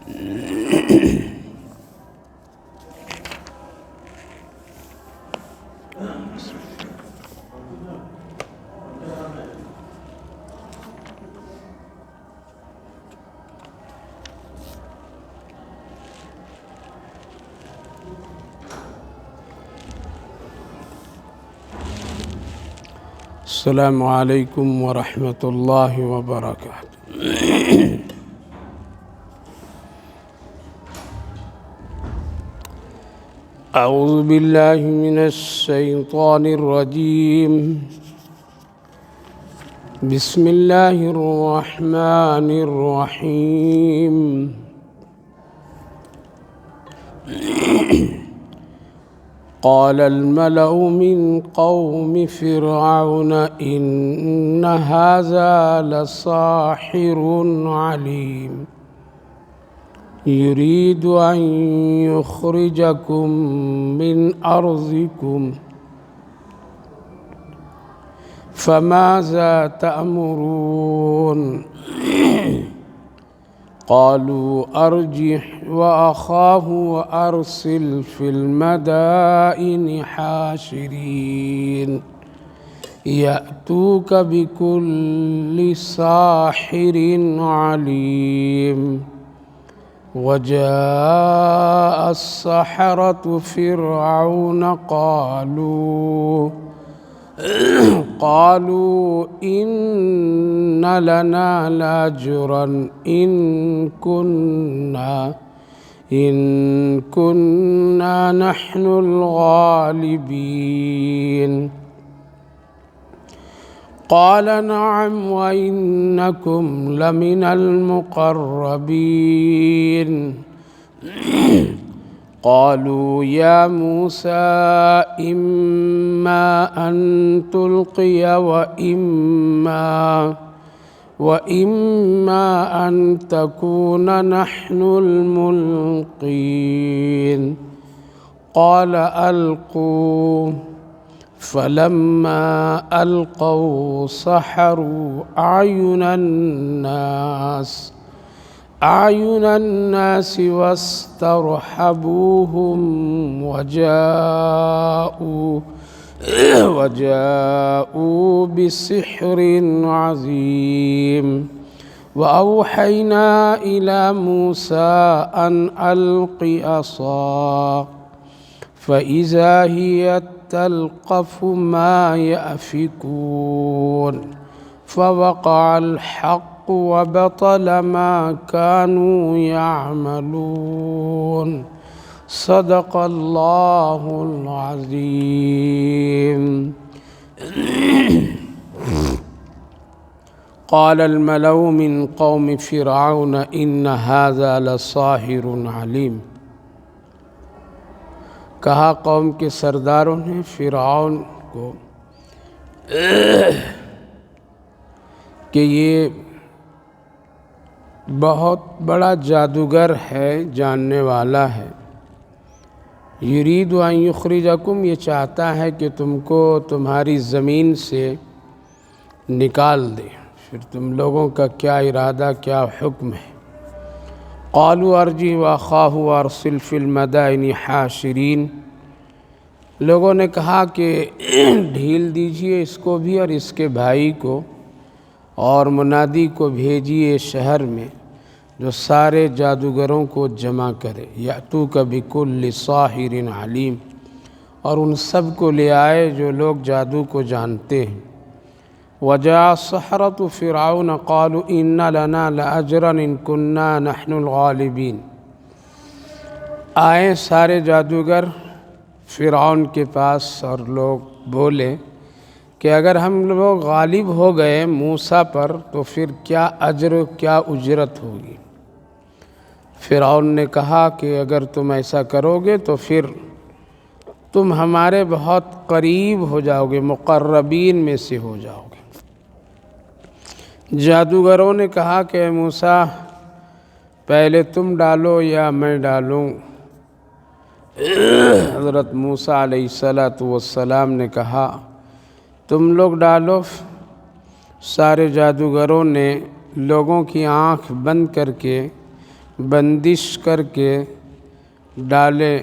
السلام علیکم ورحمۃ اللہ وبرکاتہ۔ اعوذ باللہ من الشیطان الرجیم، بسم اللہ الرحمن الرحیم۔ قال الملأ من قوم فرعون إن هذا لساحر عليم يريد أن يخرجكم من أرضكم فماذا تأمرون؟ قالوا أرجح وأخاه وأرسل في المدائن حاشرين يأتوك بكل ساحر عليم۔ وجاء السحرة فرعون قالوا إن لنا لأجرا إن كنا نحن الغالبين۔ قال نعم وإنكم لمن المقربين۔ قالوا يا موسى إما أن تلقي وإما أن تكون نحن الملقين۔ قال ألقوا، فلما ألقوا سحروا أعين الناس واسترحبوهم وجاءوا بسحر عظيم۔ وأوحينا إلى موسى أن ألق عصاك فإذا هي تلقف ما يأفكون، فوقع الحق وبطل ما كانوا يعملون۔ صدق اللہ العظیم۔ قال الملأ من قوم فرعون إن هذا لساحر علیم۔ کہا قوم کے سرداروں نے فرعون کو کہ یہ بہت بڑا جادوگر ہے، جاننے والا ہے۔ یرید ان یخرجکم، یہ چاہتا ہے کہ تم کو تمہاری زمین سے نکال دے۔ پھر تم لوگوں کا کیا ارادہ، کیا حکم ہے؟ قالوا ارجع واخاہ وارسل فی المدائن حاشرین۔ لوگوں نے کہا کہ ڈھیل دیجئے اس کو بھی اور اس کے بھائی کو، اور منادی کو بھیجیے شہر میں جو سارے جادوگروں کو جمع کرے۔ یأتوک بکل ساحر علیم، اور ان سب کو لے آئے جو لوگ جادو کو جانتے ہیں۔ وجاء السحرة فرعون قالوا إن لنا لأجرا إن كنا نحن الغالبين۔ آئے سارے جادوگر فرعون کے پاس اور لوگ بولے کہ اگر ہم لوگ غالب ہو گئے موسیٰ پر تو پھر کیا اجر کیا اجرت ہوگی؟ فرعون نے کہا کہ اگر تم ایسا کرو گے تو پھر تم ہمارے بہت قریب ہو جاؤ گے، مقربین میں سے ہو جاؤ گے۔ جادوگروں نے کہا کہ اے موسیٰ پہلے تم ڈالو یا میں ڈالوں؟ حضرت موسیٰ علیہ السلام نے کہا تم لوگ ڈالو۔ سارے جادوگروں نے لوگوں کی آنکھ بند کر کے بندش کر کے ڈالے۔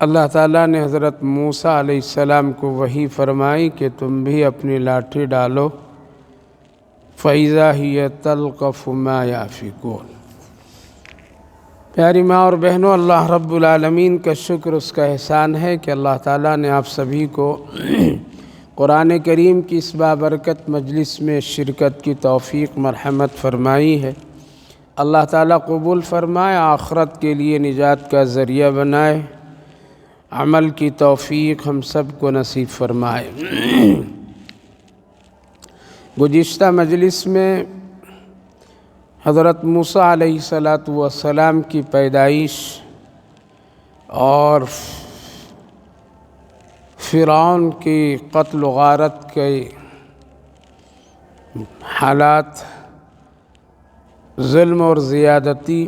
اللہ تعالیٰ نے حضرت موسیٰ علیہ السلام کو وحی فرمائی کہ تم بھی اپنی لاٹھی ڈالو، فَإِذَا هِيَ تَلْقَفُ مَا يَأْفِكُونَ۔ پیاری ماں اور بہنوں، اللہ رب العالمین کا شکر، اس کا احسان ہے کہ اللہ تعالیٰ نے آپ سبھی کو قرآن کریم کی اس بابرکت مجلس میں شرکت کی توفیق مرحمت فرمائی ہے۔ اللہ تعالیٰ قبول فرمائے، آخرت کے لیے نجات کا ذریعہ بنائے، عمل کی توفیق ہم سب کو نصیب فرمائے۔ گزشتہ مجلس میں حضرت موسیٰ علیہ السلام کی پیدائش اور فرعون کی قتل و غارت کے حالات، ظلم اور زیادتی،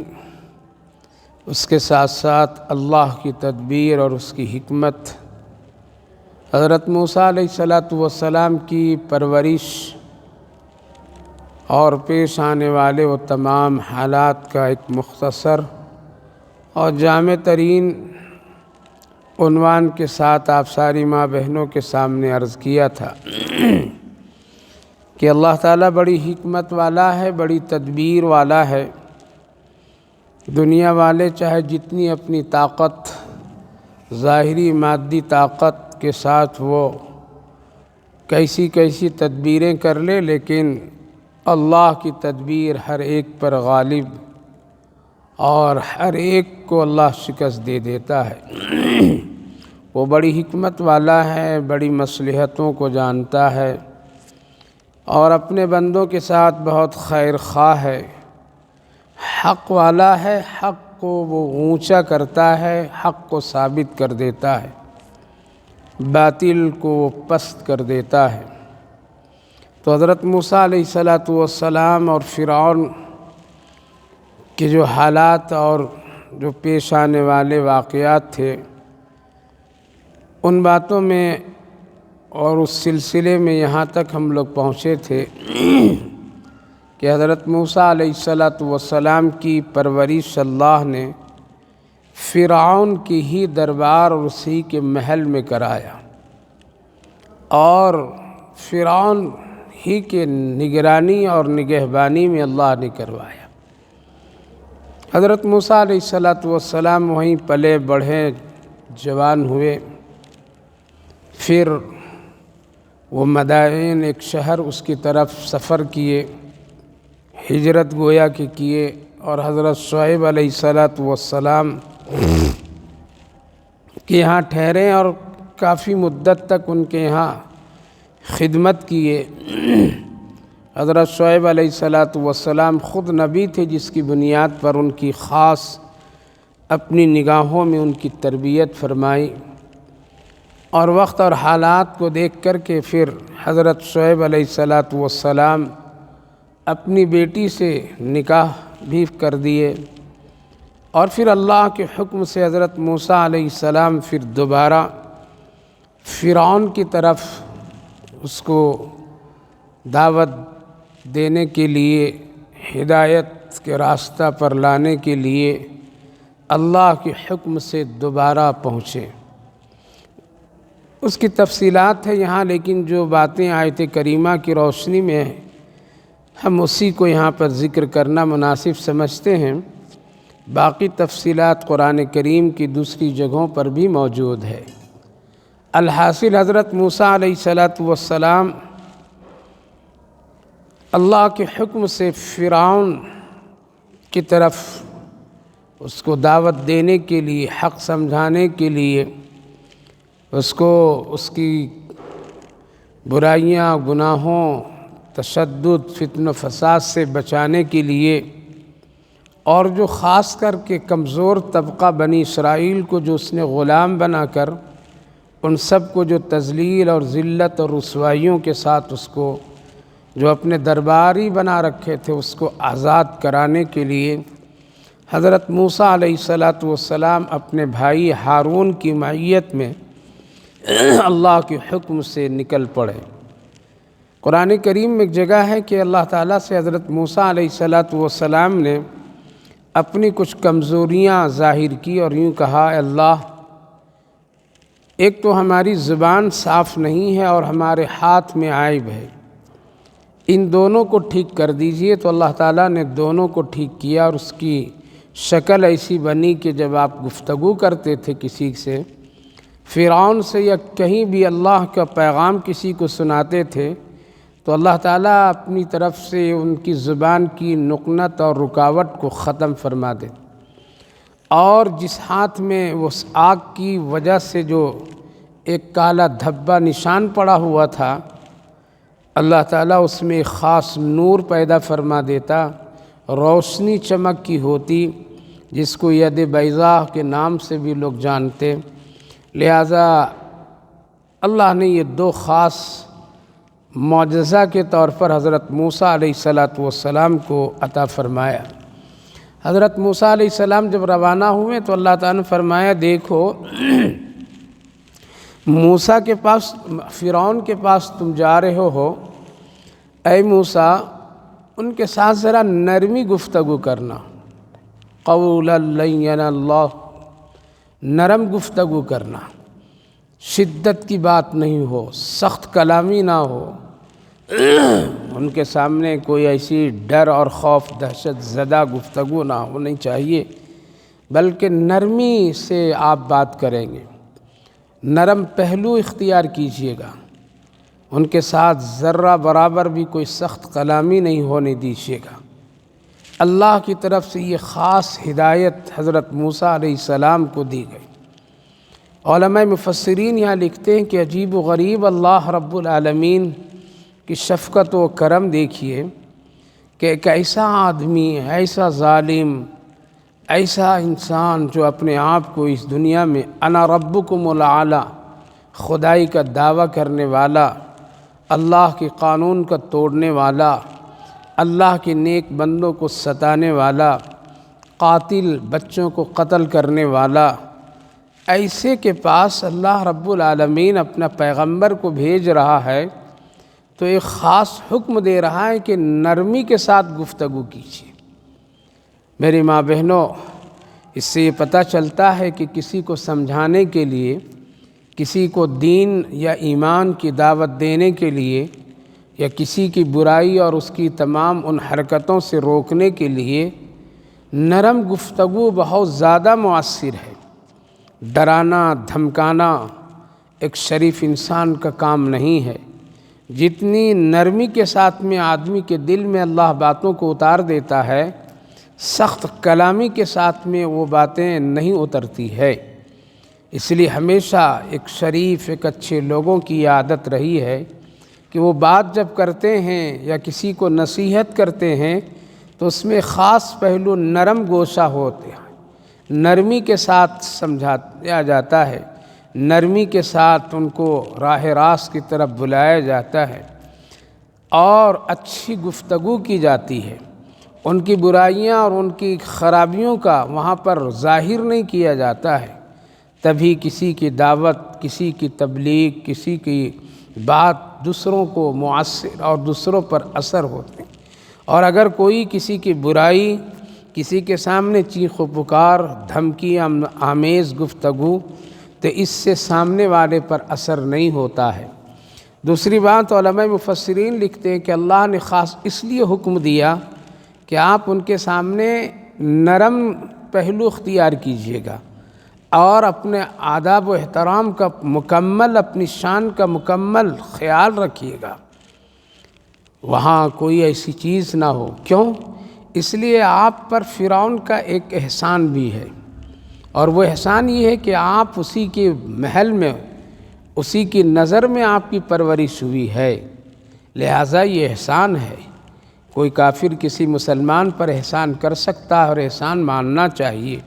اس کے ساتھ ساتھ اللہ کی تدبیر اور اس کی حکمت، حضرت موسیٰ علیہ السلام کی پرورش اور پیش آنے والے وہ تمام حالات کا ایک مختصر اور جامع ترین عنوان کے ساتھ آپ ساری ماں بہنوں کے سامنے عرض کیا تھا کہ اللہ تعالیٰ بڑی حکمت والا ہے، بڑی تدبیر والا ہے۔ دنیا والے چاہے جتنی اپنی طاقت، ظاہری مادی طاقت کے ساتھ وہ کیسی کیسی تدبیریں کر لے، لیکن اللہ کی تدبیر ہر ایک پر غالب اور ہر ایک کو اللہ شکست دے دیتا ہے۔ وہ بڑی حکمت والا ہے، بڑی مصلحتوں کو جانتا ہے اور اپنے بندوں کے ساتھ بہت خیر خواہ ہے، حق والا ہے، حق کو وہ اونچا کرتا ہے، حق کو ثابت کر دیتا ہے، باطل کو وہ پست کر دیتا ہے۔ تو حضرت موسیٰ علیہ السلام اور فرعون کے جو حالات اور جو پیش آنے والے واقعات تھے، ان باتوں میں اور اس سلسلے میں یہاں تک ہم لوگ پہنچے تھے کہ حضرت موسیٰ علیہ السلام کی پرورش اللہ نے فرعون کی ہی دربار اور اسی کے محل میں کرایا، اور فرعون ہی کے نگرانی اور نگہبانی میں اللہ نے کروایا۔ حضرت موسیٰ علیہ السلام وہیں پلے بڑھے، جوان ہوئے، پھر وہ مدائن، ایک شہر، اس کی طرف سفر کیے، ہجرت گویا کہ کیے، اور حضرت شعیب علیہ السلام کے یہاں ٹھہرے اور کافی مدت تک ان کے یہاں خدمت کیے۔ حضرت شعیب علیہ السلام خود نبی تھے، جس کی بنیاد پر ان کی خاص اپنی نگاہوں میں ان کی تربیت فرمائی، اور وقت اور حالات کو دیکھ کر کے پھر حضرت شعیب علیہ السلام اپنی بیٹی سے نکاح بھی کر دیے، اور پھر اللہ کے حکم سے حضرت موسیٰ علیہ السلام پھر دوبارہ فرعون کی طرف اس کو دعوت دینے کے لیے، ہدایت کے راستہ پر لانے کے لیے اللہ کے حکم سے دوبارہ پہنچے۔ اس کی تفصیلات ہے یہاں، لیکن جو باتیں آیت کریمہ کی روشنی میں ہیں، ہم اسی کو یہاں پر ذکر کرنا مناسب سمجھتے ہیں۔ باقی تفصیلات قرآن کریم کی دوسری جگہوں پر بھی موجود ہے۔ الحاصل حضرت موسیٰ علیہ السلام اللہ کے حکم سے فرعون کی طرف اس کو دعوت دینے کے لیے، حق سمجھانے کے لیے، اس کو اس کی برائیاں، گناہوں، تشدد، فتن و فساد سے بچانے کے لیے، اور جو خاص کر کے کمزور طبقہ بنی اسرائیل کو جو اس نے غلام بنا کر ان سب کو جو تذلیل اور ذلت اور رسوائیوں کے ساتھ اس کو جو اپنے درباری بنا رکھے تھے، اس کو آزاد کرانے کے لیے حضرت موسیٰ علیہ السلام اپنے بھائی ہارون کی معیت میں اللہ کے حکم سے نکل پڑے۔ قرآن کریم میں ایک جگہ ہے کہ اللہ تعالیٰ سے حضرت موسیٰ علیہ السلام نے اپنی کچھ کمزوریاں ظاہر کی اور یوں کہا، اے اللہ، ایک تو ہماری زبان صاف نہیں ہے اور ہمارے ہاتھ میں عیب ہے، ان دونوں کو ٹھیک کر دیجئے۔ تو اللہ تعالیٰ نے دونوں کو ٹھیک کیا اور اس کی شکل ایسی بنی کہ جب آپ گفتگو کرتے تھے کسی سے، فرعون سے یا کہیں بھی اللہ کا پیغام کسی کو سناتے تھے، تو اللہ تعالیٰ اپنی طرف سے ان کی زبان کی نقنت اور رکاوٹ کو ختم فرما دے، اور جس ہاتھ میں اس آگ کی وجہ سے جو ایک کالا دھبا نشان پڑا ہوا تھا، اللہ تعالیٰ اس میں ایک خاص نور پیدا فرما دیتا، روشنی چمک کی ہوتی، جس کو ید بیضاء کے نام سے بھی لوگ جانتے۔ لہذا اللہ نے یہ دو خاص معجزہ کے طور پر حضرت موسیٰ علیہ السلام کو عطا فرمایا۔ حضرت موسیٰ علیہ السلام جب روانہ ہوئے تو اللہ تعالیٰ نے فرمایا، دیکھو موسیٰ کے پاس، فرعون کے پاس تم جا رہے ہو، اے موسیٰ ان کے ساتھ ذرا نرمی گفتگو کرنا، قولا لینا، اللہ نرم گفتگو کرنا، شدت کی بات نہیں ہو، سخت کلامی نہ ہو، ان کے سامنے کوئی ایسی ڈر اور خوف دہشت زدہ گفتگو نہ ہونی چاہیے، بلکہ نرمی سے آپ بات کریں گے، نرم پہلو اختیار کیجئے گا، ان کے ساتھ ذرہ برابر بھی کوئی سخت کلامی نہیں ہونے دیجئے گا۔ اللہ کی طرف سے یہ خاص ہدایت حضرت موسیٰ علیہ السلام کو دی گئی۔ علماء مفسرین یہاں لکھتے ہیں کہ عجیب و غریب اللہ رب العالمین کی شفقت و کرم دیکھیے کہ ایک ایسا آدمی، ایسا ظالم، ایسا انسان جو اپنے آپ کو اس دنیا میں انا ربکم الاعلی خدائی کا دعویٰ کرنے والا، اللہ کے قانون کا توڑنے والا، اللہ کے نیک بندوں کو ستانے والا، قاتل بچوں کو قتل کرنے والا، ایسے کے پاس اللہ رب العالمین اپنا پیغمبر کو بھیج رہا ہے تو ایک خاص حکم دے رہا ہے کہ نرمی کے ساتھ گفتگو کیجیے۔ میری ماں بہنوں، اس سے یہ پتہ چلتا ہے کہ کسی کو سمجھانے کے لیے، کسی کو دین یا ایمان کی دعوت دینے کے لیے، یا کسی کی برائی اور اس کی تمام ان حرکتوں سے روکنے کے لیے نرم گفتگو بہت زیادہ مؤثر ہے۔ ڈرانا دھمکانا ایک شریف انسان کا کام نہیں ہے۔ جتنی نرمی کے ساتھ میں آدمی کے دل میں اللہ باتوں کو اتار دیتا ہے، سخت کلامی کے ساتھ میں وہ باتیں نہیں اترتی ہے۔ اس لیے ہمیشہ ایک شریف، ایک اچھے لوگوں کی عادت رہی ہے کہ وہ بات جب کرتے ہیں یا کسی کو نصیحت کرتے ہیں تو اس میں خاص پہلو نرم گوشہ ہوتے ہیں، نرمی کے ساتھ سمجھایا جاتا ہے، نرمی کے ساتھ ان کو راہ راست کی طرف بلایا جاتا ہے اور اچھی گفتگو کی جاتی ہے۔ ان کی برائیاں اور ان کی خرابیوں کا وہاں پر ظاہر نہیں کیا جاتا ہے، تبھی کسی کی دعوت، کسی کی تبلیغ، کسی کی بات دوسروں کو مؤثر اور دوسروں پر اثر ہوتے ہیں۔ اور اگر کوئی کسی کی برائی، کسی کے سامنے چیخ و پکار، دھمکی آمیز گفتگو، تو اس سے سامنے والے پر اثر نہیں ہوتا ہے۔ دوسری بات، علماء مفسرین لکھتے ہیں کہ اللہ نے خاص اس لیے حکم دیا کہ آپ ان کے سامنے نرم پہلو اختیار کیجیے گا اور اپنے آداب و احترام کا مکمل، اپنی شان کا مکمل خیال رکھیے گا، وہاں کوئی ایسی چیز نہ ہو۔ کیوں؟ اس لیے آپ پر فرعون کا ایک احسان بھی ہے، اور وہ احسان یہ ہے کہ آپ اسی کے محل میں، اسی کی نظر میں آپ کی پرورش ہوئی ہے، لہٰذا یہ احسان ہے۔ کوئی کافر کسی مسلمان پر احسان کر سکتا ہے اور احسان ماننا چاہیے،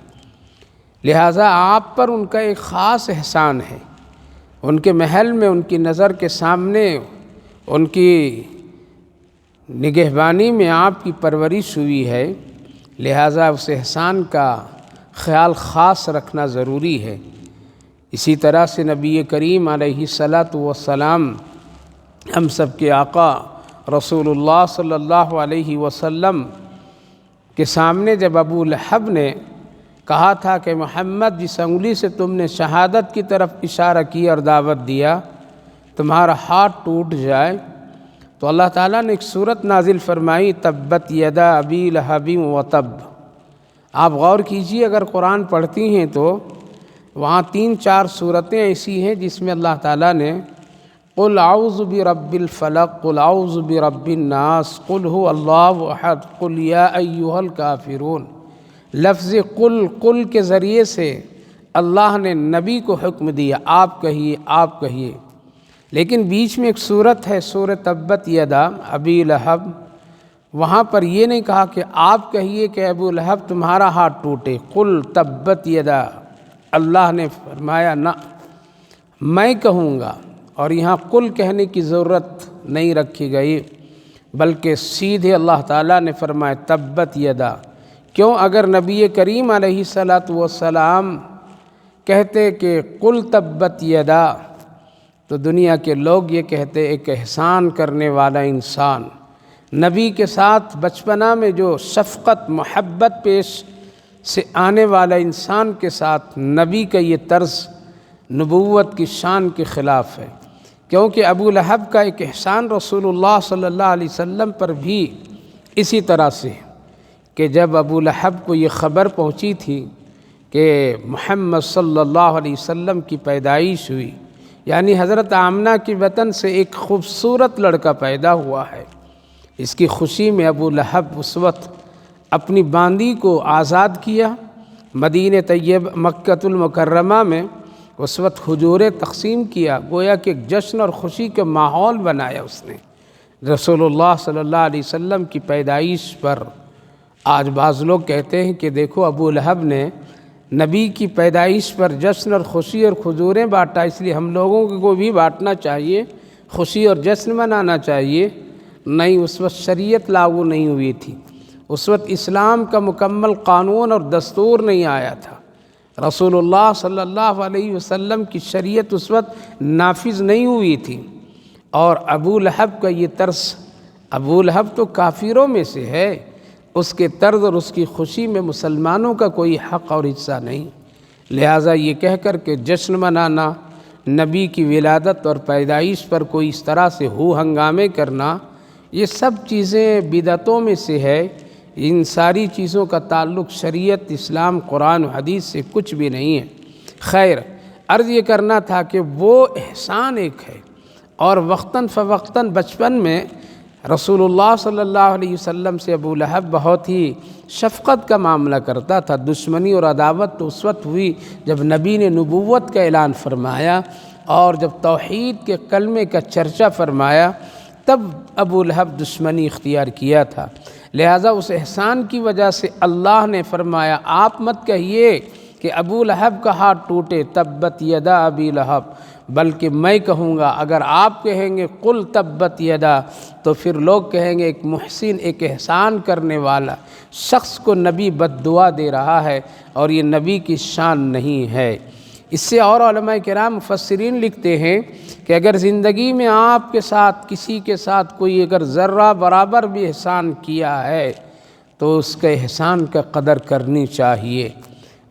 لہٰذا آپ پر ان کا ایک خاص احسان ہے، ان کے محل میں، ان کی نظر کے سامنے، ان کی نگہبانی میں آپ کی پرورش ہوئی ہے، لہٰذا اس احسان کا خیال خاص رکھنا ضروری ہے۔ اسی طرح سے نبی کریم علیہ السلام ہم سب کے آقا رسول اللہ صلی اللہ علیہ وسلم کے سامنے جب ابو لہب نے کہا تھا کہ محمد جس انگلی سے تم نے شہادت کی طرف اشارہ کیا اور دعوت دیا تمہارا ہاتھ ٹوٹ جائے، تو اللہ تعالیٰ نے ایک صورت نازل فرمائی، تبت یدا ابی لہب وتب۔ آپ غور کیجئے، اگر قرآن پڑھتی ہیں تو وہاں 3-4 صورتیں ایسی ہیں جس میں اللہ تعالیٰ نے قل اعوذ برب الفلق، قل اعوذ برب الناس، قل هو اللہ احد، قل یا ایھا الکافرون، لفظ قل کے ذریعے سے اللہ نے نبی کو حکم دیا آپ کہیے آپ کہیے۔ لیکن بیچ میں ایک صورت ہے سورۃ تبت یدا ابی لہب، وہاں پر یہ نہیں کہا کہ آپ کہیے کہ ابو لہب تمہارا ہاتھ ٹوٹے، قل تبت یدا، اللہ نے فرمایا نہ میں کہوں گا، اور یہاں قل کہنے کی ضرورت نہیں رکھی گئی بلکہ سیدھے اللہ تعالیٰ نے فرمایا تبت یدا۔ کیوں؟ اگر نبی کریم علیہ الصلاۃ والسلام کہتے کہ قل تبت یدا تو دنیا کے لوگ یہ کہتے ایک احسان کرنے والا انسان، نبی کے ساتھ بچپنا میں جو شفقت محبت پیش سے آنے والا انسان کے ساتھ نبی کا یہ طرز نبوت کی شان کے خلاف ہے، کیونکہ ابو لہب کا ایک احسان رسول اللہ صلی اللہ علیہ وسلم پر بھی اسی طرح سے کہ جب ابو لہب کو یہ خبر پہنچی تھی کہ محمد صلی اللہ علیہ وسلم کی پیدائش ہوئی، یعنی حضرت آمنہ کی بطن سے ایک خوبصورت لڑکا پیدا ہوا ہے، اس کی خوشی میں ابو لہب اس وقت اپنی باندی کو آزاد کیا، مدینہ طیب مکۃ المکرمہ میں اس وقت حجوریں تقسیم کیا، گویا کہ ایک جشن اور خوشی کا ماحول بنایا اس نے رسول اللہ صلی اللہ علیہ وسلم کی پیدائش پر۔ آج بعض لوگ کہتے ہیں کہ دیکھو ابو لہب نے نبی کی پیدائش پر جشن اور خوشی اور کھجوریں بانٹا، اس لیے ہم لوگوں کو بھی بانٹنا چاہیے، خوشی اور جشن منانا چاہیے۔ نہیں، اس وقت شریعت لاگو نہیں ہوئی تھی، اس وقت اسلام کا مکمل قانون اور دستور نہیں آیا تھا، رسول اللہ صلی اللہ علیہ وسلم کی شریعت اس وقت نافذ نہیں ہوئی تھی، اور ابو لہب کا یہ طرز، ابو لہب تو کافروں میں سے ہے، اس کے طرز اور اس کی خوشی میں مسلمانوں کا کوئی حق اور حصہ نہیں، لہٰذا یہ کہہ کر کہ جشن منانا، نبی کی ولادت اور پیدائش پر کوئی اس طرح سے ہو ہنگامے کرنا، یہ سب چیزیں بدعتوں میں سے ہے، ان ساری چیزوں کا تعلق شریعت، اسلام، قرآن و حدیث سے کچھ بھی نہیں ہے۔ خیر، عرض یہ کرنا تھا کہ وہ احسان ایک ہے، اور وقتاً فوقتاً بچپن میں رسول اللہ صلی اللہ علیہ وسلم سے ابو لہب بہت ہی شفقت کا معاملہ کرتا تھا، دشمنی اور عداوت تو اس وقت ہوئی جب نبی نے نبوت کا اعلان فرمایا اور جب توحید کے کلمے کا چرچا فرمایا، تب ابو لہب دشمنی اختیار کیا تھا، لہٰذا اس احسان کی وجہ سے اللہ نے فرمایا آپ مت کہیے کہ ابو لہب کا ہاتھ ٹوٹے تبت یدا ابی لہب، بلکہ میں کہوں گا، اگر آپ کہیں گے قل تبت یدا تو پھر لوگ کہیں گے ایک محسن، ایک احسان کرنے والا شخص کو نبی بد دعا دے رہا ہے، اور یہ نبی کی شان نہیں ہے۔ اس سے اور علماء کرام مفسرین لکھتے ہیں کہ اگر زندگی میں آپ کے ساتھ کسی کے ساتھ کوئی اگر ذرہ برابر بھی احسان کیا ہے تو اس کے احسان کا قدر کرنی چاہیے،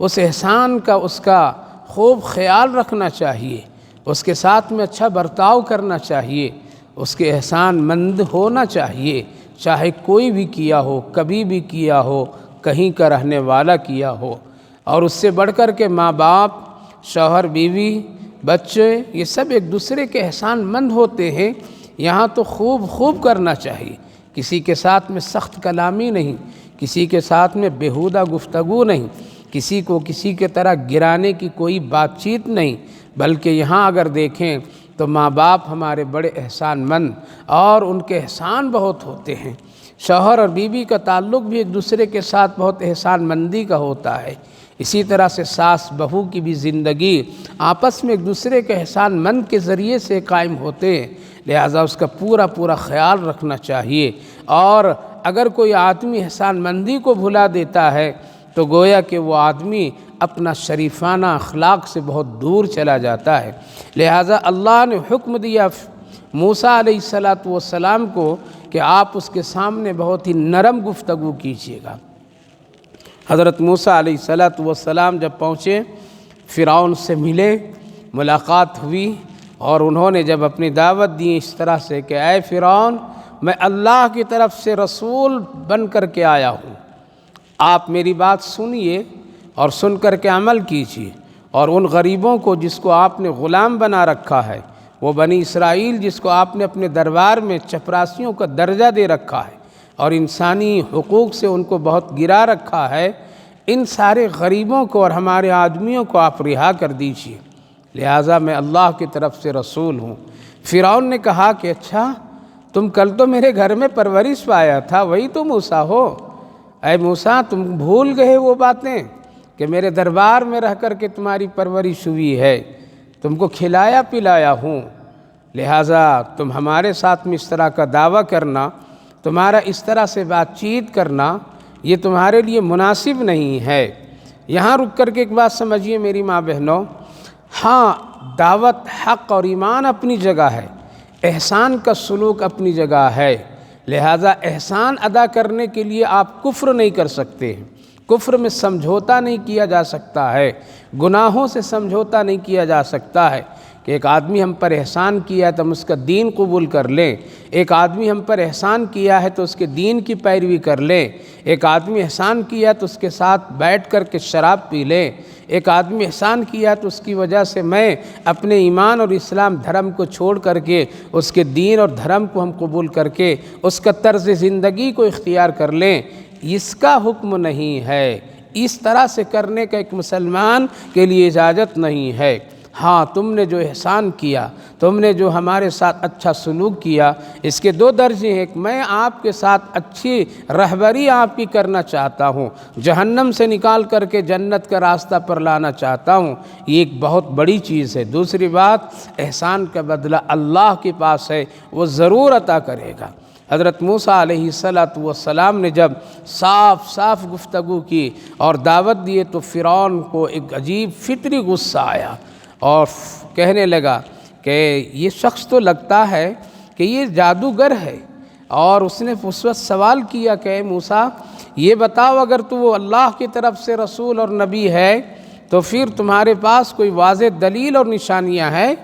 اس احسان کا اس کا خوب خیال رکھنا چاہیے، اس کے ساتھ میں اچھا برتاؤ کرنا چاہیے، اس کے احسان مند ہونا چاہیے، چاہے کوئی بھی کیا ہو، کبھی بھی کیا ہو، کہیں کا رہنے والا کیا ہو۔ اور اس سے بڑھ کر کے ماں باپ، شوہر بیوی، بچے، یہ سب ایک دوسرے کے احسان مند ہوتے ہیں، یہاں تو خوب کرنا چاہیے، کسی کے ساتھ میں سخت کلامی نہیں، کسی کے ساتھ میں بیہودہ گفتگو نہیں، کسی کو کسی کے طرح گرانے کی کوئی بات چیت نہیں، بلکہ یہاں اگر دیکھیں تو ماں باپ ہمارے بڑے احسان مند اور ان کے احسان بہت ہوتے ہیں، شوہر اور بیوی کا تعلق بھی ایک دوسرے کے ساتھ بہت احسان مندی کا ہوتا ہے، اسی طرح سے ساس بہو کی بھی زندگی آپس میں ایک دوسرے کے احسان مند کے ذریعے سے قائم ہوتے ہیں، لہذا اس کا پورا خیال رکھنا چاہیے۔ اور اگر کوئی آدمی احسان مندی کو بھلا دیتا ہے تو گویا کہ وہ آدمی اپنا شریفانہ اخلاق سے بہت دور چلا جاتا ہے، لہذا اللہ نے حکم دیا موسیٰ علیہ السلام کو کہ آپ اس کے سامنے بہت ہی نرم گفتگو کیجیے گا۔ حضرت موسیٰ علیہ السلام جب پہنچے، فرعون سے ملے، ملاقات ہوئی، اور انہوں نے جب اپنی دعوت دی اس طرح سے کہ اے فرعون، میں اللہ کی طرف سے رسول بن کر کے آیا ہوں، آپ میری بات سنیے اور سن کر کے عمل کیجیے، اور ان غریبوں کو جس کو آپ نے غلام بنا رکھا ہے، وہ بنی اسرائیل جس کو آپ نے اپنے دربار میں چپراسیوں کا درجہ دے رکھا ہے اور انسانی حقوق سے ان کو بہت گرا رکھا ہے، ان سارے غریبوں کو اور ہمارے آدمیوں کو آپ رہا کر دیجیے، لہٰذا میں اللہ کی طرف سے رسول ہوں۔ فرعون نے کہا کہ اچھا، تم کل تو میرے گھر میں پرورش پایا تھا، وہی تو موسیٰ ہو؟ اے موسیٰ، تم بھول گئے وہ باتیں کہ میرے دربار میں رہ کر کے تمہاری پرورش ہوئی ہے، تم کو کھلایا پلایا ہوں، لہٰذا تم ہمارے ساتھ میں اس طرح کا دعویٰ کرنا، تمہارا اس طرح سے بات چیت کرنا، یہ تمہارے لیے مناسب نہیں ہے۔ یہاں رک کر کے ایک بات سمجھیے میری ماں بہنوں، ہاں دعوت حق اور ایمان اپنی جگہ ہے، احسان کا سلوک اپنی جگہ ہے، لہٰذا احسان ادا کرنے کے لیے آپ کفر نہیں کر سکتے ہیں، کفر میں سمجھوتا نہیں کیا جا سکتا ہے، گناہوں سے سمجھوتا نہیں کیا جا سکتا ہے کہ ایک آدمی ہم پر احسان کیا ہے تو ہم اس کا دین قبول کر لیں، ایک آدمی ہم پر احسان کیا ہے تو اس کے دین کی پیروی کر لیں، ایک آدمی احسان کیا ہے تو اس کے ساتھ بیٹھ کر کے شراب پی لیں، ایک آدمی احسان کیا تو اس کی وجہ سے میں اپنے ایمان اور اسلام دھرم کو چھوڑ کر کے اس کے دین اور دھرم کو ہم قبول کر کے اس کا طرز زندگی کو اختیار کر لیں، اس کا حکم نہیں ہے، اس طرح سے کرنے کا ایک مسلمان کے لیے اجازت نہیں ہے۔ ہاں تم نے جو احسان کیا، تم نے جو ہمارے ساتھ اچھا سلوک کیا، اس کے دو درجے ہیں، ایک میں آپ کے ساتھ اچھی رہبری آپ کی کرنا چاہتا ہوں، جہنم سے نکال کر کے جنت کا راستہ پر لانا چاہتا ہوں، یہ ایک بہت بڑی چیز ہے۔ دوسری بات، احسان کا بدلہ اللہ کے پاس ہے، وہ ضرور عطا کرے گا۔ حضرت موسیٰ علیہ السلام نے جب صاف گفتگو کی اور دعوت دیے تو فرعون کو ایک عجیب فطری غصہ آیا اور کہنے لگا کہ یہ شخص تو لگتا ہے کہ یہ جادوگر ہے، اور اس نے اس وقت سوال کیا کہ اے موسیٰ، یہ بتاؤ اگر تو وہ اللہ کی طرف سے رسول اور نبی ہے تو پھر تمہارے پاس کوئی واضح دلیل اور نشانیاں ہیں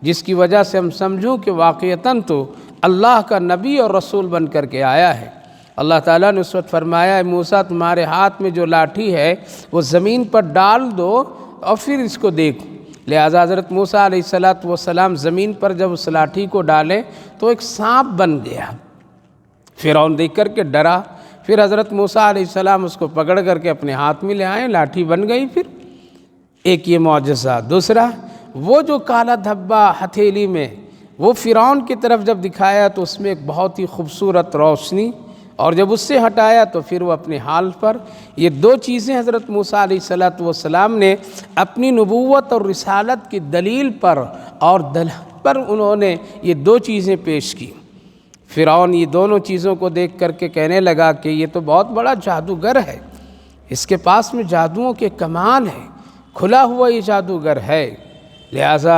جس کی وجہ سے ہم سمجھوں کہ واقعتاً تو اللہ کا نبی اور رسول بن کر کے آیا ہے۔ اللہ تعالیٰ نے اس وقت فرمایا، اے موسیٰ، تمہارے ہاتھ میں جو لاٹھی ہے وہ زمین پر ڈال دو اور پھر اس کو دیکھو۔ لہٰذا حضرت موسیٰ علیہ السلام زمین پر جب اس لاٹھی کو ڈالے تو ایک سانپ بن گیا، فرعون دیکھ کر کے ڈرا، پھر حضرت موسیٰ علیہ السلام اس کو پکڑ کر کے اپنے ہاتھ میں لے آئے، لاٹھی بن گئی۔ پھر ایک یہ معجزہ۔ دوسرا، وہ جو کالا دھبا ہتھیلی میں وہ فرعون کی طرف جب دکھایا تو اس میں ایک بہت ہی خوبصورت روشنی، اور جب اس سے ہٹایا تو پھر وہ اپنے حال پر۔ یہ دو چیزیں حضرت موسیٰ علیہ السلام نے اپنی نبوت اور رسالت کی دلیل پر اور پر انہوں نے یہ دو چیزیں پیش کی۔ فرعون یہ دونوں چیزوں کو دیکھ کر کے کہنے لگا کہ یہ تو بہت بڑا جادوگر ہے، اس کے پاس میں جادوؤں کے کمال ہیں، کھلا ہوا یہ جادوگر ہے، لہٰذا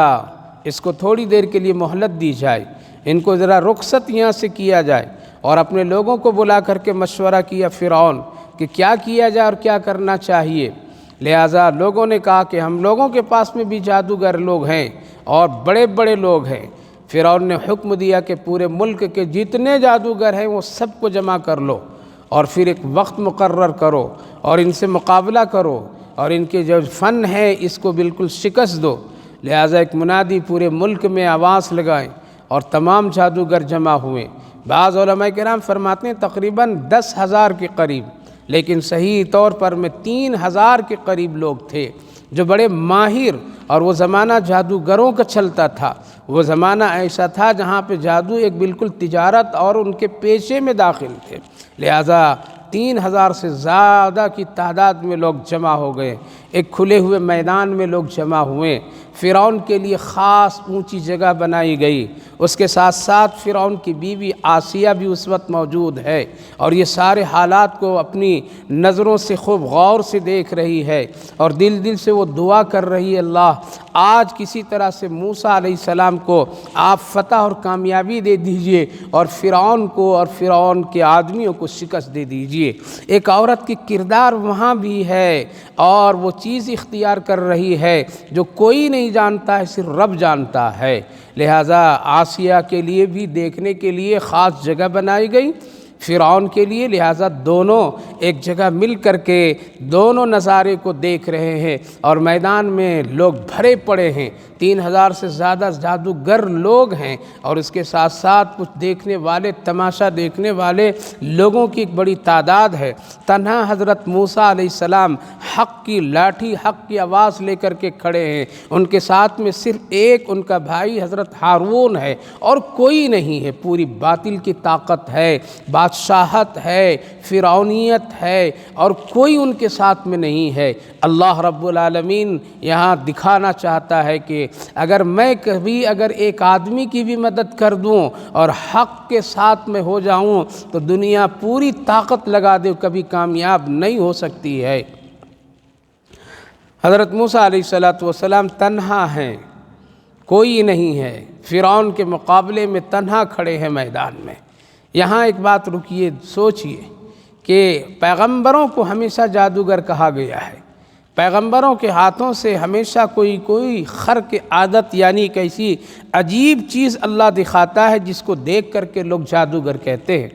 اس کو تھوڑی دیر کے لیے مہلت دی جائے، ان کو ذرا رخصت یہاں سے کیا جائے۔ اور اپنے لوگوں کو بلا کر کے مشورہ کیا فرعون کہ کیا کیا جائے اور کیا کرنا چاہیے۔ لہٰذا لوگوں نے کہا کہ ہم لوگوں کے پاس میں بھی جادوگر لوگ ہیں اور بڑے بڑے لوگ ہیں۔ فرعون نے حکم دیا کہ پورے ملک کے جتنے جادوگر ہیں وہ سب کو جمع کر لو اور پھر ایک وقت مقرر کرو اور ان سے مقابلہ کرو اور ان کے جو فن ہے اس کو بالکل شکست دو۔ لہٰذا ایک منادی پورے ملک میں آواز لگائیں اور تمام جادوگر جمع ہوئے۔ بعض علماء کرام فرماتے ہیں تقریباً 10,000 کے قریب، لیکن صحیح طور پر میں 3,000 کے قریب لوگ تھے جو بڑے ماہر، اور وہ زمانہ جادوگروں کا چلتا تھا، وہ زمانہ ایسا تھا جہاں پہ جادو ایک بالکل تجارت اور ان کے پیشے میں داخل تھے۔ لہٰذا 3,000 سے زیادہ کی تعداد میں لوگ جمع ہو گئے، ایک کھلے ہوئے میدان میں لوگ جمع ہوئے۔ فرعون کے لیے خاص اونچی جگہ بنائی گئی، اس کے ساتھ ساتھ فرعون کی بیوی آسیہ بھی اس وقت موجود ہے، اور یہ سارے حالات کو اپنی نظروں سے خوب غور سے دیکھ رہی ہے اور دل سے وہ دعا کر رہی ہے، اللہ آج کسی طرح سے موسیٰ علیہ السلام کو آپ فتح اور کامیابی دے دیجئے اور فرعون کو اور فرعون کے آدمیوں کو شکست دے دیجئے۔ ایک عورت کی کردار وہاں بھی ہے اور وہ چیز اختیار کر رہی ہے جو کوئی نہیں جانتا ہے، صرف رب جانتا ہے۔ لہٰذا آسیہ کے لیے بھی دیکھنے کے لیے خاص جگہ بنائی گئی، فرعون کے لیے، لہٰذا دونوں ایک جگہ مل کر کے دونوں نظارے کو دیکھ رہے ہیں اور میدان میں لوگ بھرے پڑے ہیں۔ 3000 سے زیادہ جادوگر لوگ ہیں اور اس کے ساتھ ساتھ کچھ دیکھنے والے، تماشا دیکھنے والے لوگوں کی ایک بڑی تعداد ہے۔ تنہا حضرت موسیٰ علیہ السلام حق کی لاٹھی، حق کی آواز لے کر کے کھڑے ہیں، ان کے ساتھ میں صرف ایک ان کا بھائی حضرت ہارون ہے اور کوئی نہیں ہے۔ پوری باطل کی طاقت ہے، بادشاہت ہے، فرعونیت ہے اور کوئی ان کے ساتھ میں نہیں ہے۔ اللہ رب العالمین یہاں دکھانا چاہتا ہے کہ اگر میں کبھی ایک آدمی کی بھی مدد کر دوں اور حق کے ساتھ میں ہو جاؤں تو دنیا پوری طاقت لگا دے کبھی کامیاب نہیں ہو سکتی ہے۔ حضرت موسیٰ علیہ السلام تنہا ہیں، کوئی نہیں ہے، فرعون کے مقابلے میں تنہا کھڑے ہیں میدان میں۔ یہاں ایک بات رکیے، سوچئے کہ پیغمبروں کو ہمیشہ جادوگر کہا گیا ہے، پیغمبروں کے ہاتھوں سے ہمیشہ کوئی خرق عادت یعنی ایک ایسی عجیب چیز اللہ دکھاتا ہے جس کو دیکھ کر کے لوگ جادوگر کہتے ہیں۔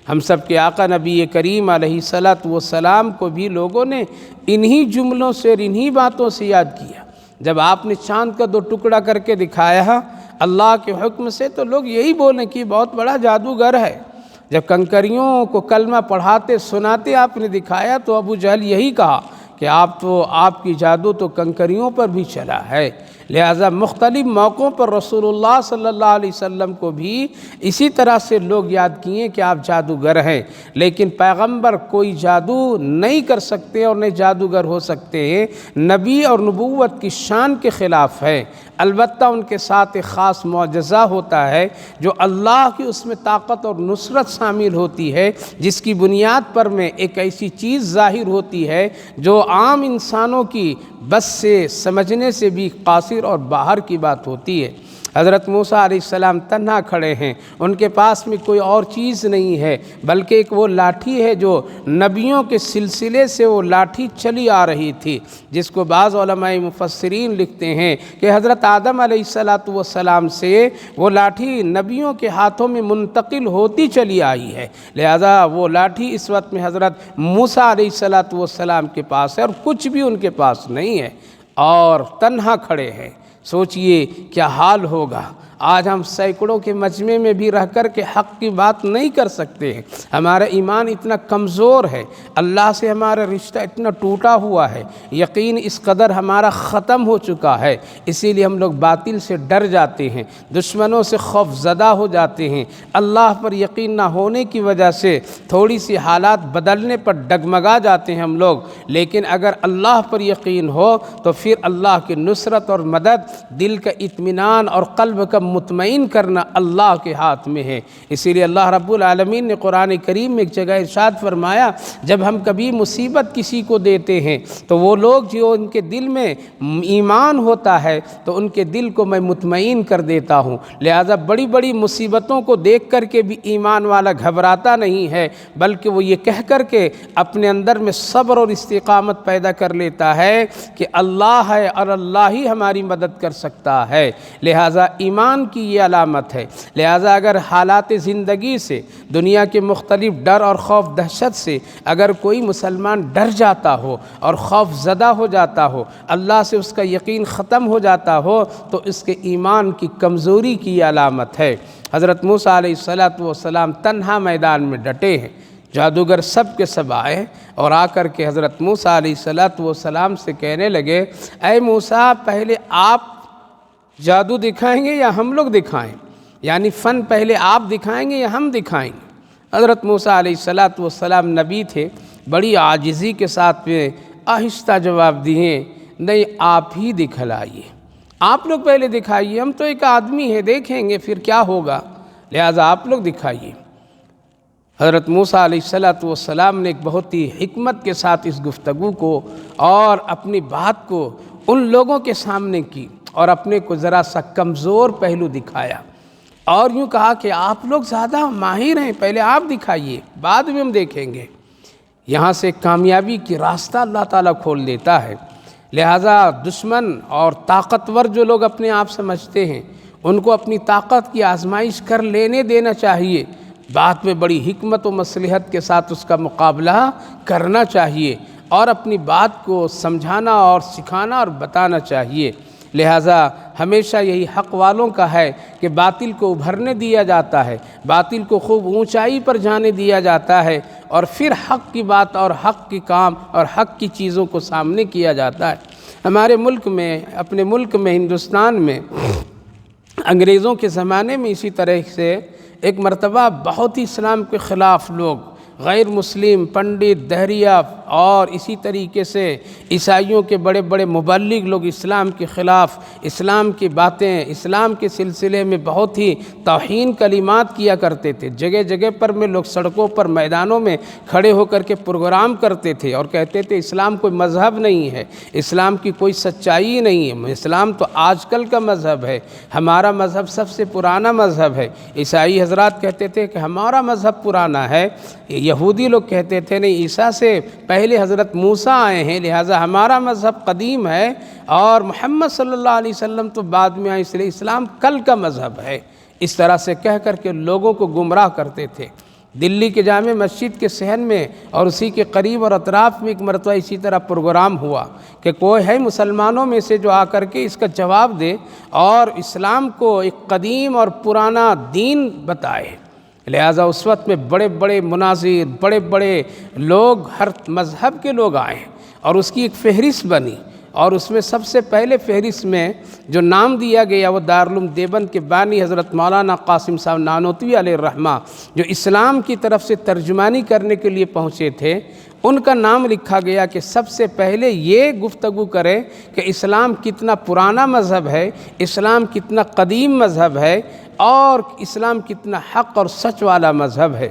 ہم سب کے آقا نبی کریم علیہ السلام کو بھی لوگوں نے انہی جملوں سے اور انہی باتوں سے یاد کیا۔ جب آپ نے چاند کا 2 ٹکڑا کر کے دکھایا اللہ کے حکم سے تو لوگ یہی بولیں کہ بہت بڑا جادوگر ہے۔ جب کنکریوں کو کلمہ پڑھاتے سناتے آپ نے دکھایا تو ابو جہل یہی کہا کہ آپ کی جادو تو کنکریوں پر بھی چلا ہے۔ لہٰذا مختلف موقعوں پر رسول اللہ صلی اللہ علیہ وسلم کو بھی اسی طرح سے لوگ یاد کیے کہ آپ جادوگر ہیں، لیکن پیغمبر کوئی جادو نہیں کر سکتے اور نہیں جادوگر ہو سکتے ہیں، نبی اور نبوت کی شان کے خلاف ہے۔ البتہ ان کے ساتھ ایک خاص معجزہ ہوتا ہے جو اللہ کی اس میں طاقت اور نصرت شامل ہوتی ہے، جس کی بنیاد پر میں ایک ایسی چیز ظاہر ہوتی ہے جو عام انسانوں کی بس سے سمجھنے سے بھی قاصر اور باہر کی بات ہوتی ہے۔ حضرت موسیٰ علیہ السلام تنہا کھڑے ہیں، ان کے پاس میں کوئی اور چیز نہیں ہے بلکہ ایک وہ لاٹھی ہے جو نبیوں کے سلسلے سے وہ لاٹھی چلی آ رہی تھی، جس کو بعض علماء مفسرین لکھتے ہیں کہ حضرت آدم علیہ السلام سے وہ لاٹھی نبیوں کے ہاتھوں میں منتقل ہوتی چلی آئی ہے، لہذا وہ لاٹھی اس وقت میں حضرت موسیٰ علیہ السلام کے پاس ہے اور کچھ بھی ان کے پاس نہیں ہے اور تنہا کھڑے ہیں۔ سوچئے کیا حال ہوگا۔ آج ہم سینکڑوں کے مجمع میں بھی رہ کر کے حق کی بات نہیں کر سکتے ہیں، ہمارا ایمان اتنا کمزور ہے، اللہ سے ہمارا رشتہ اتنا ٹوٹا ہوا ہے، یقین اس قدر ہمارا ختم ہو چکا ہے، اسی لیے ہم لوگ باطل سے ڈر جاتے ہیں، دشمنوں سے خوف زدہ ہو جاتے ہیں، اللہ پر یقین نہ ہونے کی وجہ سے تھوڑی سی حالات بدلنے پر ڈگمگا جاتے ہیں ہم لوگ، لیکن اگر اللہ پر یقین ہو تو پھر اللہ کی نصرت اور مدد، دل کا اطمینان اور قلب کا مطمئن کرنا اللہ کے ہاتھ میں ہے۔ اسی لیے اللہ رب العالمین نے قرآن کریم میں ایک جگہ ارشاد فرمایا، جب ہم کبھی مصیبت کسی کو دیتے ہیں تو وہ لوگ جو ان کے دل میں ایمان ہوتا ہے تو ان کے دل کو میں مطمئن کر دیتا ہوں، لہذا بڑی بڑی مصیبتوں کو دیکھ کر کے بھی ایمان والا گھبراتا نہیں ہے، بلکہ وہ یہ کہہ کر کے اپنے اندر میں صبر اور استقامت پیدا کر لیتا ہے کہ اللہ ہے اور اللہ ہی ہماری مدد کر سکتا ہے۔ لہذا ایمان کی یہ علامت ہے۔ لہذا اگر حالات زندگی سے، دنیا کے مختلف ڈر اور خوف دہشت سے اگر کوئی مسلمان ڈر جاتا ہو اور خوف زدہ ہو جاتا ہو، اللہ سے اس کا یقین ختم ہو جاتا ہو، تو اس کے ایمان کی کمزوری کی یہ علامت ہے۔ حضرت موسیٰ علیہ السلام تنہا میدان میں ڈٹے ہیں، جادوگر سب کے سب آئے اور آ کر کے حضرت موسیٰ علیہ السلام سے کہنے لگے، اے موسیٰ، پہلے آپ جادو دکھائیں گے یا ہم لوگ دکھائیں؟ یعنی فن پہلے آپ دکھائیں گے یا ہم دکھائیں گے؟ حضرت موسیٰ علیہ السلام نبی تھے، بڑی عاجزی کے ساتھ میں آہستہ جواب دیے، نہیں، آپ ہی دکھلائیے، آپ لوگ پہلے دکھائیے، ہم تو ایک آدمی ہے، دیکھیں گے پھر کیا ہوگا، لہذا آپ لوگ دکھائیے۔ حضرت موسیٰ علیہ السلام نے ایک بہت ہی حکمت کے ساتھ اس گفتگو کو اور اپنی بات کو ان لوگوں کے سامنے کی اور اپنے کو ذرا سا کمزور پہلو دکھایا، اور یوں کہا کہ آپ لوگ زیادہ ماہر ہیں، پہلے آپ دکھائیے، بعد میں ہم دیکھیں گے۔ یہاں سے کامیابی کی راستہ اللہ تعالیٰ کھول دیتا ہے۔ لہٰذا دشمن اور طاقتور جو لوگ اپنے آپ سمجھتے ہیں، ان کو اپنی طاقت کی آزمائش کر لینے دینا چاہیے، بعد میں بڑی حکمت و مصلحت کے ساتھ اس کا مقابلہ کرنا چاہیے، اور اپنی بات کو سمجھانا اور سکھانا اور بتانا چاہیے۔ لہٰذا ہمیشہ یہی حق والوں کا ہے کہ باطل کو ابھرنے دیا جاتا ہے، باطل کو خوب اونچائی پر جانے دیا جاتا ہے، اور پھر حق کی بات اور حق کی کام اور حق کی چیزوں کو سامنے کیا جاتا ہے۔ ہمارے ملک میں، اپنے ملک میں، ہندوستان میں، انگریزوں کے زمانے میں اسی طرح سے ایک مرتبہ بہت ہی اسلام کے خلاف لوگ، غیر مسلم پنڈت، دہریہ اور اسی طریقے سے عیسائیوں کے بڑے بڑے مبلغ لوگ اسلام کے خلاف، اسلام کی باتیں، اسلام کے سلسلے میں بہت ہی توہین کلمات کیا کرتے تھے۔ جگہ جگہ پر میں لوگ سڑکوں پر، میدانوں میں کھڑے ہو کر کے پروگرام کرتے تھے اور کہتے تھے اسلام کوئی مذہب نہیں ہے، اسلام کی کوئی سچائی نہیں ہے، اسلام تو آج کل کا مذہب ہے، ہمارا مذہب سب سے پرانا مذہب ہے۔ عیسائی حضرات کہتے تھے کہ ہمارا مذہب پرانا ہے، یہودی لوگ کہتے تھے نہیں، عیسیٰ سے پہلے حضرت موسیٰ آئے ہیں، لہٰذا ہمارا مذہب قدیم ہے، اور محمد صلی اللہ علیہ وسلم تو بعد میں آئے، اس لیے اسلام کل کا مذہب ہے۔ اس طرح سے کہہ کر کے لوگوں کو گمراہ کرتے تھے۔ دلی کے جامع مسجد کے صحن میں اور اسی کے قریب اور اطراف میں ایک مرتبہ اسی طرح پروگرام ہوا کہ کوئی ہے مسلمانوں میں سے جو آ کر کے اس کا جواب دے اور اسلام کو ایک قدیم اور پرانا دین بتائے۔ لہٰذا اس وقت میں بڑے بڑے مناظر، بڑے بڑے لوگ، ہر مذہب کے لوگ آئے، اور اس کی ایک فہرست بنی، اور اس میں سب سے پہلے فہرست میں جو نام دیا گیا وہ دارالعلوم دیوبند کے بانی حضرت مولانا قاسم صاحب نانوتوی علیہ الرحمہ، جو اسلام کی طرف سے ترجمانی کرنے کے لیے پہنچے تھے، ان کا نام لکھا گیا کہ سب سے پہلے یہ گفتگو کرے کہ اسلام کتنا پرانا مذہب ہے، اسلام کتنا قدیم مذہب ہے، اور اسلام کتنا حق اور سچ والا مذہب ہے۔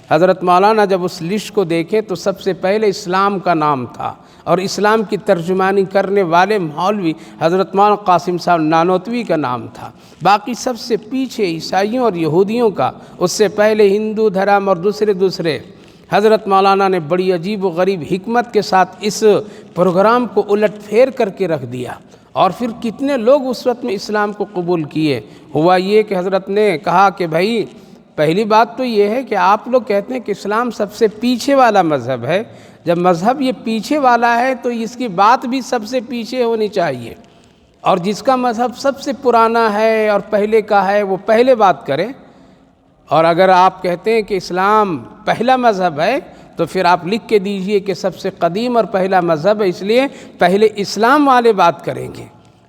حضرت مولانا جب اس لسٹ کو دیکھے تو سب سے پہلے اسلام کا نام تھا، اور اسلام کی ترجمانی کرنے والے مولوی حضرت مولانا قاسم صاحب نانوتوی کا نام تھا۔ باقی سب سے پیچھے عیسائیوں اور یہودیوں کا، اس سے پہلے ہندو دھرم اور دوسرے حضرت مولانا نے بڑی عجیب و غریب حکمت کے ساتھ اس پروگرام کو الٹ پھیر کر کے رکھ دیا، اور پھر کتنے لوگ اس وقت میں اسلام کو قبول کیے۔ ہوا یہ کہ حضرت نے کہا کہ بھائی پہلی بات تو یہ ہے کہ آپ لوگ کہتے ہیں کہ اسلام سب سے پیچھے والا مذہب ہے، جب مذہب یہ پیچھے والا ہے تو اس کی بات بھی سب سے پیچھے ہونی چاہیے، اور جس کا مذہب سب سے پرانا ہے اور پہلے کا ہے وہ پہلے بات کرے۔ اور اگر آپ کہتے ہیں کہ اسلام پہلا مذہب ہے تو پھر آپ لکھ کے دیجئے کہ سب سے قدیم اور پہلا مذہب ہے، اس لیے پہلے اسلام والے بات کریں گے۔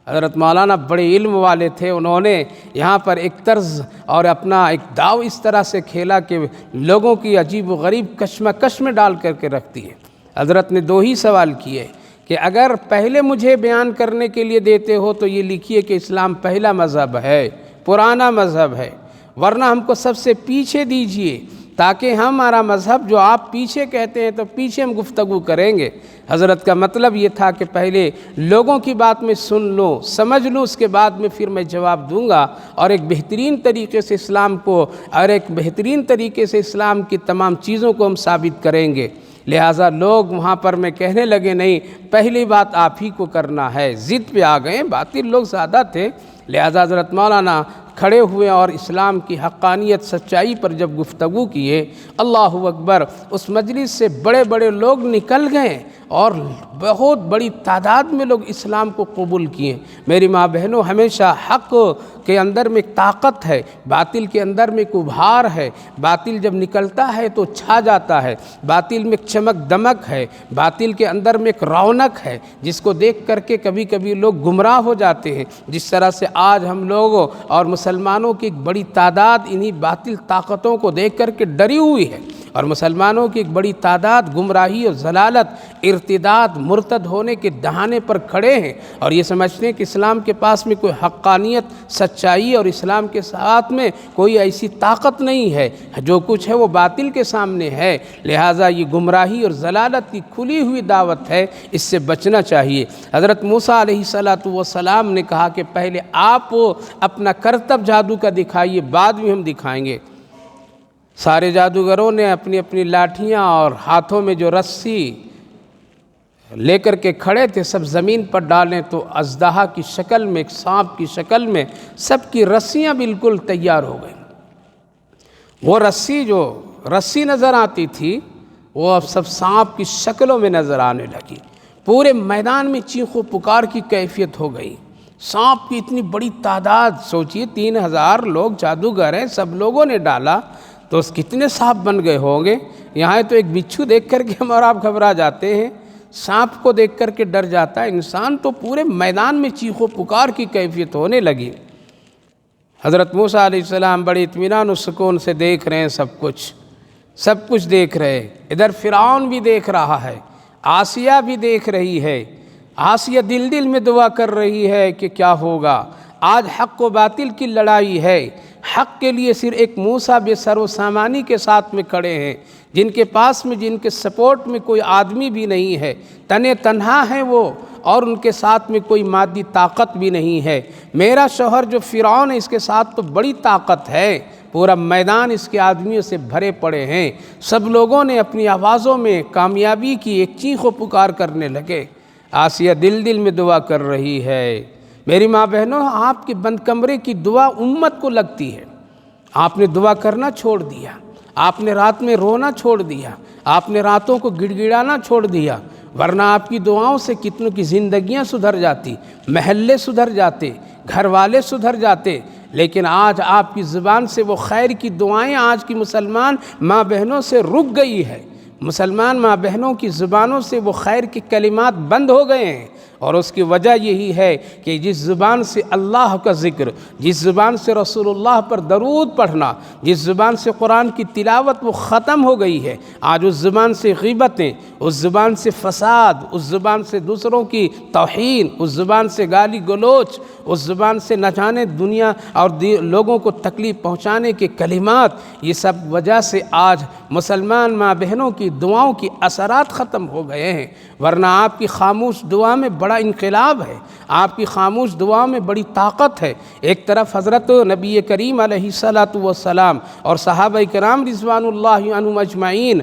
حضرت مولانا بڑے علم والے تھے، انہوں نے یہاں پر ایک طرز اور اپنا ایک داؤ اس طرح سے کھیلا کہ لوگوں کی عجیب و غریب کشمکش میں ڈال کر کے رکھ دیے۔ حضرت نے دو ہی سوال کیے کہ اگر پہلے مجھے بیان کرنے کے لیے دیتے ہو تو یہ لکھیے کہ اسلام پہلا مذہب ہے، پرانا مذہب ہے، ورنہ ہم کو سب سے پیچھے دیجئے تاکہ ہمارا مذہب جو آپ پیچھے کہتے ہیں تو پیچھے ہم گفتگو کریں گے۔ حضرت کا مطلب یہ تھا کہ پہلے لوگوں کی بات میں سن لوں، سمجھ لوں، اس کے بعد میں پھر میں جواب دوں گا، اور ایک بہترین طریقے سے اسلام کو اور ایک بہترین طریقے سے اسلام کی تمام چیزوں کو ہم ثابت کریں گے۔ لہٰذا لوگ وہاں پر میں کہنے لگے نہیں، پہلی بات آپ ہی کو کرنا ہے، ضد پہ آ گئے، باطل لوگ زیادہ تھے۔ لہٰذا حضرت مولانا کھڑے ہوئے اور اسلام کی حقانیت، سچائی پر جب گفتگو کیے، اللہ اکبر، اس مجلس سے بڑے بڑے لوگ نکل گئے اور بہت بڑی تعداد میں لوگ اسلام کو قبول کیے۔ میری ماں بہنوں، ہمیشہ حق کے اندر میں ایک طاقت ہے، باطل کے اندر میں ایک ابھار ہے۔ باطل جب نکلتا ہے تو چھا جاتا ہے، باطل میں ایک چمک دمک ہے، باطل کے اندر میں ایک رونق ہے جس کو دیکھ کر کے کبھی کبھی لوگ گمراہ ہو جاتے ہیں۔ جس طرح سے آج ہم لوگوں اور مسلمانوں کی ایک بڑی تعداد انہی باطل طاقتوں کو دیکھ کر کے ڈری ہوئی ہے، اور مسلمانوں کی ایک بڑی تعداد گمراہی اور ضلالت، ارتداد، مرتد ہونے کے دہانے پر کھڑے ہیں اور یہ سمجھتے ہیں کہ اسلام کے پاس میں کوئی حقانیت، سچائی اور اسلام کے ساتھ میں کوئی ایسی طاقت نہیں ہے، جو کچھ ہے وہ باطل کے سامنے ہے۔ لہٰذا یہ گمراہی اور ضلالت کی کھلی ہوئی دعوت ہے، اس سے بچنا چاہیے۔ حضرت موسیٰ علیہ السلام نے کہا کہ پہلے آپ اپنا کرتب جادو کا دکھائیے، بعد میں ہم دکھائیں گے۔ سارے جادوگروں نے اپنی اپنی لاٹھیاں اور ہاتھوں میں جو رسی لے کر کے کھڑے تھے سب زمین پر ڈالیں تو اژدہا کی شکل میں، ایک سانپ کی شکل میں سب کی رسیاں بالکل تیار ہو گئیں۔ وہ رسی نظر آتی تھی وہ اب سب سانپ کی شکلوں میں نظر آنے لگی۔ پورے میدان میں چیخ و پکار کی کیفیت ہو گئی۔ سانپ کی اتنی بڑی تعداد، سوچئے 3000 لوگ جادوگر ہیں، سب لوگوں نے ڈالا تو کتنے سانپ بن گئے ہوں گے۔ یہاں تو ایک بچھو دیکھ کر کے ہم اور آپ گھبرا جاتے ہیں، سانپ کو دیکھ کر کے ڈر جاتا ہے انسان، تو پورے میدان میں چیخ و پکار کی کیفیت ہونے لگی۔ حضرت موسیٰ علیہ السلام بڑے اطمینان و سکون سے دیکھ رہے ہیں، سب کچھ دیکھ رہے ہیں۔ ادھر فرعون بھی دیکھ رہا ہے، آسیہ بھی دیکھ رہی ہے۔ آسیہ دل میں دعا کر رہی ہے کہ کیا ہوگا، آج حق و باطل کی لڑائی ہے۔ حق کے لیے صرف ایک موسیٰ بے سر و سامانی کے ساتھ میں کھڑے ہیں، جن کے پاس میں، جن کے سپورٹ میں کوئی آدمی بھی نہیں ہے، تنہا ہیں وہ، اور ان کے ساتھ میں کوئی مادی طاقت بھی نہیں ہے۔ میرا شوہر جو فرعون ہے، اس کے ساتھ تو بڑی طاقت ہے، پورا میدان اس کے آدمیوں سے بھرے پڑے ہیں۔ سب لوگوں نے اپنی آوازوں میں کامیابی کی ایک چیخ و پکار کرنے لگے۔ آسیہ دل میں دعا کر رہی ہے۔ میری ماں بہنوں، آپ کے بند کمرے کی دعا امت کو لگتی ہے۔ آپ نے دعا کرنا چھوڑ دیا، آپ نے رات میں رونا چھوڑ دیا، آپ نے راتوں کو گڑ گڑانا چھوڑ دیا، ورنہ آپ کی دعاؤں سے کتنوں کی زندگیاں سدھر جاتی، محلے سدھر جاتے، گھر والے سدھر جاتے۔ لیکن آج آپ کی زبان سے وہ خیر کی دعائیں آج کی مسلمان ماں بہنوں سے رک گئی ہے۔ مسلمان ماں بہنوں کی زبانوں سے وہ خیر کے کلمات بند ہو گئے ہیں، اور اس کی وجہ یہی ہے کہ جس زبان سے اللہ کا ذکر، جس زبان سے رسول اللہ پر درود پڑھنا، جس زبان سے قرآن کی تلاوت وہ ختم ہو گئی ہے، آج اس زبان سے غیبتیں، اس زبان سے فساد، اس زبان سے دوسروں کی توہین، اس زبان سے گالی گلوچ، اس زبان سے نہ جانے دنیا اور لوگوں کو تکلیف پہنچانے کے کلمات، یہ سب وجہ سے آج مسلمان ماں بہنوں کی دعاؤں کی اثرات ختم ہو گئے ہیں۔ ورنہ آپ کی خاموش دعا میں بڑا انقلاب ہے، آپ کی خاموش دعا میں بڑی طاقت ہے۔ ایک طرف حضرت نبی کریم علیہ السلام اور صحابہ کرام رضوان اللہ عنہم اجمعین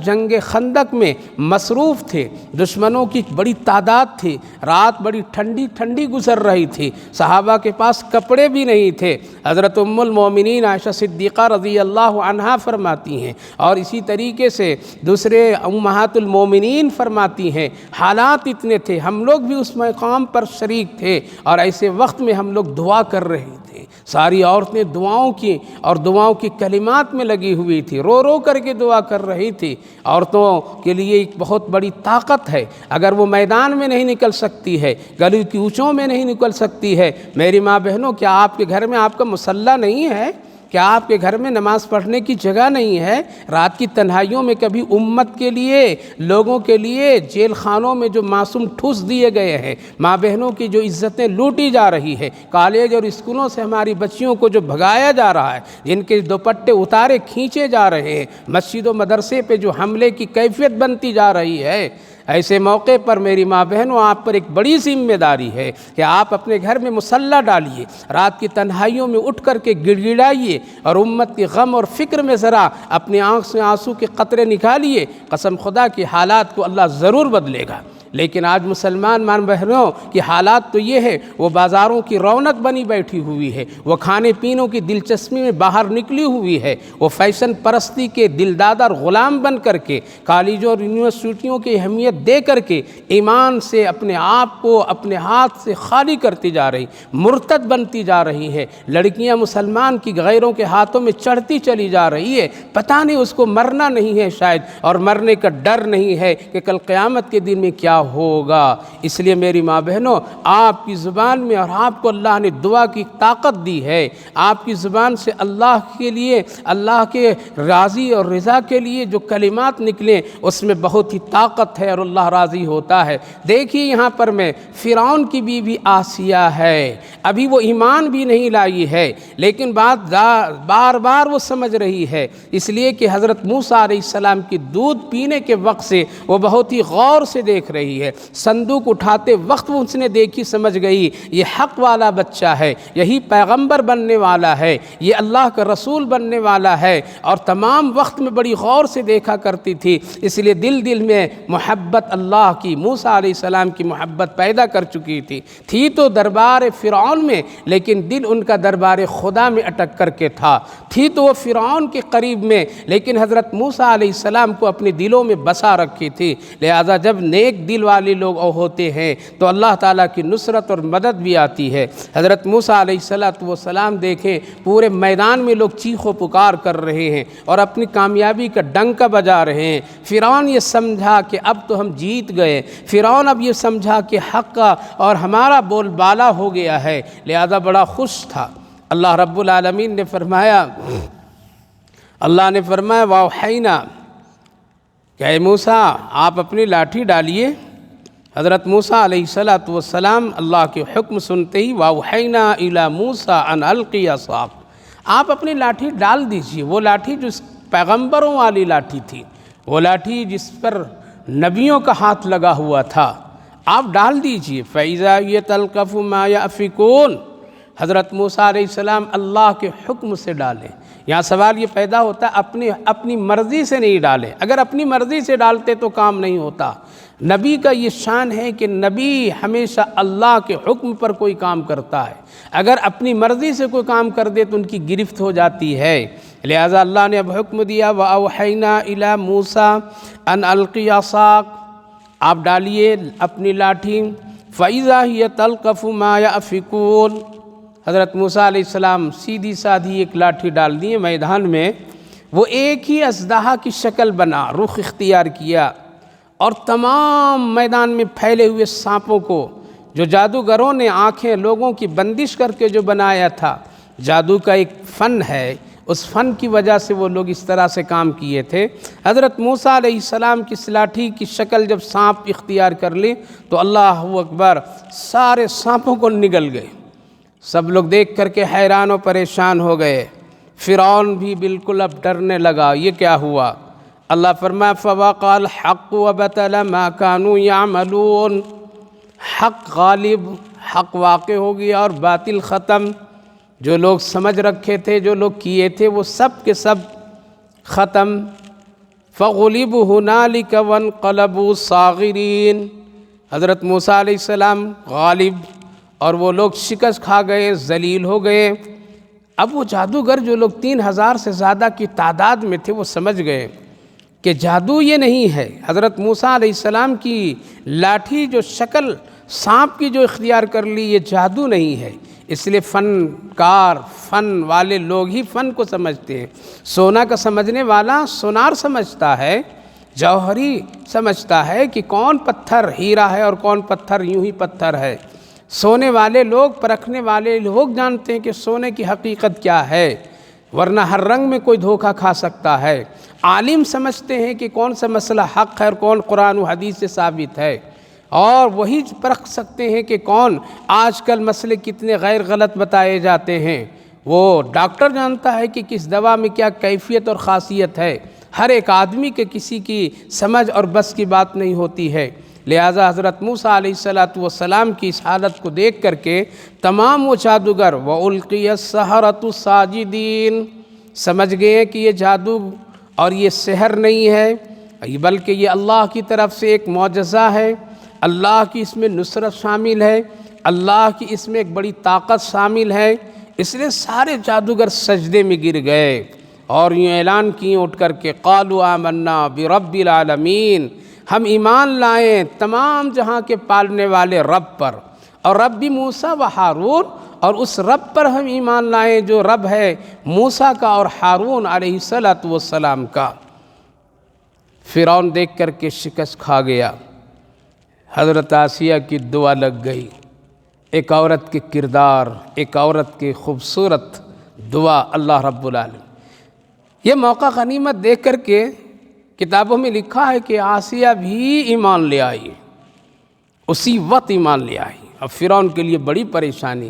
جنگ خندق میں مصروف تھے، دشمنوں کی بڑی تعداد تھی، رات بڑی ٹھنڈی گزر رہی تھی، صحابہ کے پاس کپڑے بھی نہیں تھے۔ حضرت ام المومنین عائشہ صدیقہ رضی اللہ عنہا فرماتی ہیں، اور اسی طریقے سے دوسرے امہات المومنین فرماتی ہیں، حالات اتنے تھے، ہم لوگ بھی اس مقام پر شریک تھے، اور ایسے وقت میں ہم لوگ دعا کر رہے تھے۔ ساری عورتیں دعاؤں کی اور دعاؤں کی کلمات میں لگی ہوئی تھی، رو کر کے دعا کر رہی تھی۔ عورتوں کے لیے ایک بہت بڑی طاقت ہے، اگر وہ میدان میں نہیں نکل سکتی ہے، گلی کی اونچوں میں نہیں نکل سکتی ہے، میری ماں بہنوں، کیا آپ کے گھر میں آپ کا مصلی نہیں ہے؟ کیا آپ کے گھر میں نماز پڑھنے کی جگہ نہیں ہے؟ رات کی تنہائیوں میں کبھی امت کے لیے، لوگوں کے لیے جیل خانوں میں جو معصوم ٹھوس دیے گئے ہیں، ماں بہنوں کی جو عزتیں لوٹی جا رہی ہے، کالج اور اسکولوں سے ہماری بچیوں کو جو بھگایا جا رہا ہے، جن کے دوپٹے اتارے کھینچے جا رہے ہیں، مسجد و مدرسے پہ جو حملے کی کیفیت بنتی جا رہی ہے، ایسے موقع پر میری ماں بہنوں، آپ پر ایک بڑی ذمہ داری ہے کہ آپ اپنے گھر میں مصلی ڈالیے، رات کی تنہائیوں میں اٹھ کر کے گڑ گڑائیے، اور امت کی غم اور فکر میں ذرا اپنی آنکھ سے آنسو کے قطرے نکالیے، قسم خدا کی حالات کو اللہ ضرور بدلے گا۔ لیکن آج مسلمان ماں بہنوں کی حالات تو یہ ہے، وہ بازاروں کی رونق بنی بیٹھی ہوئی ہے، وہ کھانے پینوں کی دلچسپی میں باہر نکلی ہوئی ہے، وہ فیشن پرستی کے دلدادہ اور غلام بن کر کے کالجوں اور یونیورسٹیوں کی اہمیت دے کر کے ایمان سے اپنے آپ کو اپنے ہاتھ سے خالی کرتی جا رہی، مرتد بنتی جا رہی ہے۔ لڑکیاں مسلمان کی غیروں کے ہاتھوں میں چڑھتی چلی جا رہی ہے، پتہ نہیں اس کو مرنا نہیں ہے شاید، اور مرنے کا ڈر نہیں ہے کہ کل قیامت کے دن میں کیا کیا ہوگا۔ اس لیے میری ماں بہنوں، آپ کی زبان میں اور آپ کو اللہ نے دعا کی طاقت دی ہے، آپ کی زبان سے اللہ کے لیے، اللہ کے راضی اور رضا کے لیے جو کلمات نکلیں اس میں بہت ہی طاقت ہے اور اللہ راضی ہوتا ہے۔ دیکھیے یہاں پر میں فرعون کی بیوی آسیہ ہے، ابھی وہ ایمان بھی نہیں لائی ہے، لیکن بار بار وہ سمجھ رہی ہے، اس لیے کہ حضرت موسیٰ علیہ السلام کی دودھ پینے کے وقت سے وہ بہت ہی غور سے دیکھ رہی ہے۔ صندوق اٹھاتے وقت وہ اس نے دیکھی، سمجھ گئی یہ حق والا بچہ ہے، یہی پیغمبر بننے والا ہے، یہ اللہ کا رسول بننے والا ہے، اور تمام وقت میں بڑی غور سے دیکھا کرتی تھی، اس لیے دل میں محبت اللہ کی، موسیٰ علیہ السلام کی محبت پیدا کر چکی تھی تو دربار فرعون میں، لیکن دل ان کا دربار خدا میں اٹک کر کے تھی تو وہ فرعون کے قریب میں، لیکن حضرت موسیٰ علیہ السلام کو اپنے دلوں میں بسا رکھی تھی۔ لہذا جب نیک دل والے لوگ ہوتے ہیں تو اللہ تعالیٰ کی نصرت اور مدد بھی آتی ہے۔ حضرت موسیٰ علیہ السلام دیکھیں پورے میدان میں لوگ چیخ و پکار کر رہے ہیں اور اپنی کامیابی کا ڈنکا بجا رہے ہیں۔ فرعون یہ سمجھا کہ اب تو ہم جیت گئے، فرعون اب یہ سمجھا کہ حق کا اور ہمارا بول بالا ہو گیا ہے، لہذا بڑا خوش تھا۔ اللہ رب العالمین نے فرمایا، وَأَوْحَيْنَا کہ اے موسیٰ آپ اپنی لاٹھی ڈالیے۔ حضرت موسیٰ علیہ السلام اللہ کے حکم سنتے ہی وَأَوْحَيْنَا إِلَى مُوسَىٰ أَنْ أَلْقِيَ عَصَاكَ، آپ اپنی لاٹھی ڈال دیجئے، وہ لاٹھی جو پیغمبروں والی لاٹھی تھی، وہ لاٹھی جس پر نبیوں کا ہاتھ لگا ہوا تھا، آپ ڈال دیجئے۔ فَإِذَا هِيَ تَلْقَفُ مَا يَأْفِكُونَ، حضرت موسیٰ علیہ السلام اللہ کے حکم سے ڈالیں۔ یہاں سوال یہ پیدا ہوتا ہے اپنی مرضی سے نہیں ڈالیں، اگر اپنی مرضی سے ڈالتے تو کام نہیں ہوتا۔ نبی کا یہ شان ہے کہ نبی ہمیشہ اللہ کے حکم پر کوئی کام کرتا ہے، اگر اپنی مرضی سے کوئی کام کر دے تو ان کی گرفت ہو جاتی ہے۔ لہذا اللہ نے اب حکم دیا وَأَوْحَيْنَا إِلَى مُوسَىٰ أَنْ أَلْقِ عَصَاكَ، آپ ڈالیے اپنی لاٹھی۔ فَإِذَا هِيَ تَلْقَفُ مَا يَأْفِكُونَ، حضرت موسیٰ علیہ السلام سیدھی سادھی ایک لاٹھی ڈال دیے میدان میں، وہ ایک ہی اژدہا کی شکل بنا، رخ اختیار کیا، اور تمام میدان میں پھیلے ہوئے سانپوں کو، جو جادوگروں نے آنکھیں لوگوں کی بندش کر کے جو بنایا تھا، جادو کا ایک فن ہے، اس فن کی وجہ سے وہ لوگ اس طرح سے کام کیے تھے۔ حضرت موسیٰ علیہ السلام کی اس لاٹھی کی شکل جب سانپ اختیار کر لی تو اللہ اکبر، سارے سانپوں کو نگل گئے، سب لوگ دیکھ کر کے حیران و پریشان ہو گئے۔ فرعون بھی بالکل اب ڈرنے لگا، یہ کیا ہوا؟ اللہ فرمایا فَوَقَعَ الْحَقُّ وَبَطَلَ مَا كَانُوا يَعْمَلُونَ، حق غالب، حق واقع ہو گیا اور باطل ختم، جو لوگ سمجھ رکھے تھے، جو لوگ کیے تھے، وہ سب کے سب ختم۔ فَغُلِبُوا هُنَالِكَ وَانقَلَبُوا صَاغِرِينَ، حضرت موسیٰ علیہ السلام غالب اور وہ لوگ شکست کھا گئے، ذلیل ہو گئے۔ اب وہ جادوگر جو لوگ 3000 سے زیادہ کی تعداد میں تھے، وہ سمجھ گئے کہ جادو یہ نہیں ہے، حضرت موسیٰ علیہ السلام کی لاٹھی جو شکل سانپ کی جو اختیار کر لی، یہ جادو نہیں ہے۔ اس لیے فن والے لوگ ہی فن کو سمجھتے ہیں۔ سونا کا سمجھنے والا سونار سمجھتا ہے، جوہری سمجھتا ہے کہ کون پتھر ہیرا ہے اور کون پتھر یوں ہی پتھر ہے۔ سونے والے لوگ، پرکھنے والے لوگ جانتے ہیں کہ سونے کی حقیقت کیا ہے، ورنہ ہر رنگ میں کوئی دھوکہ کھا سکتا ہے۔ عالم سمجھتے ہیں کہ کون سا مسئلہ حق ہے اور کون قرآن و حدیث سے ثابت ہے، اور وہی پرکھ سکتے ہیں کہ کون آج کل مسئلے کتنے غیر غلط بتائے جاتے ہیں۔ وہ ڈاکٹر جانتا ہے کہ کس دوا میں کیا کیفیت اور خاصیت ہے، ہر ایک آدمی کے کسی کی سمجھ اور بس کی بات نہیں ہوتی ہے۔ لہٰذا حضرت موسیٰ علیہ السلام کی اس حالت کو دیکھ کر کے تمام وہ جادوگر وَأُلْقِيَ السَّحَرَةُ سَاجِدِينَ سمجھ گئے کہ یہ جادو اور یہ سحر نہیں ہے، بلکہ یہ اللہ کی طرف سے ایک معجزہ ہے، اللہ کی اس میں نصرت شامل ہے، اللہ کی اس میں ایک بڑی طاقت شامل ہے۔ اس لیے سارے جادوگر سجدے میں گر گئے اور یوں اعلان کیے اٹھ کر کے قالوا آمنا برب العالمین، ہم ایمان لائیں تمام جہاں کے پالنے والے رب پر، اور رب موسیٰ و ہارون، اور اس رب پر ہم ایمان لائیں جو رب ہے موسیٰ کا اور ہارون علیہ السلام کا۔ فرعون دیکھ کر کے شکست کھا گیا۔ حضرت آسیہ کی دعا لگ گئی۔ ایک عورت کے کردار، ایک عورت کی خوبصورت دعا اللہ رب العالمین۔ یہ موقع غنیمت دیکھ کر کے کتابوں میں لکھا ہے کہ آسیہ بھی ایمان لے آئی، اسی وقت ایمان لے آئی۔ اب فرعون کے لیے بڑی پریشانی،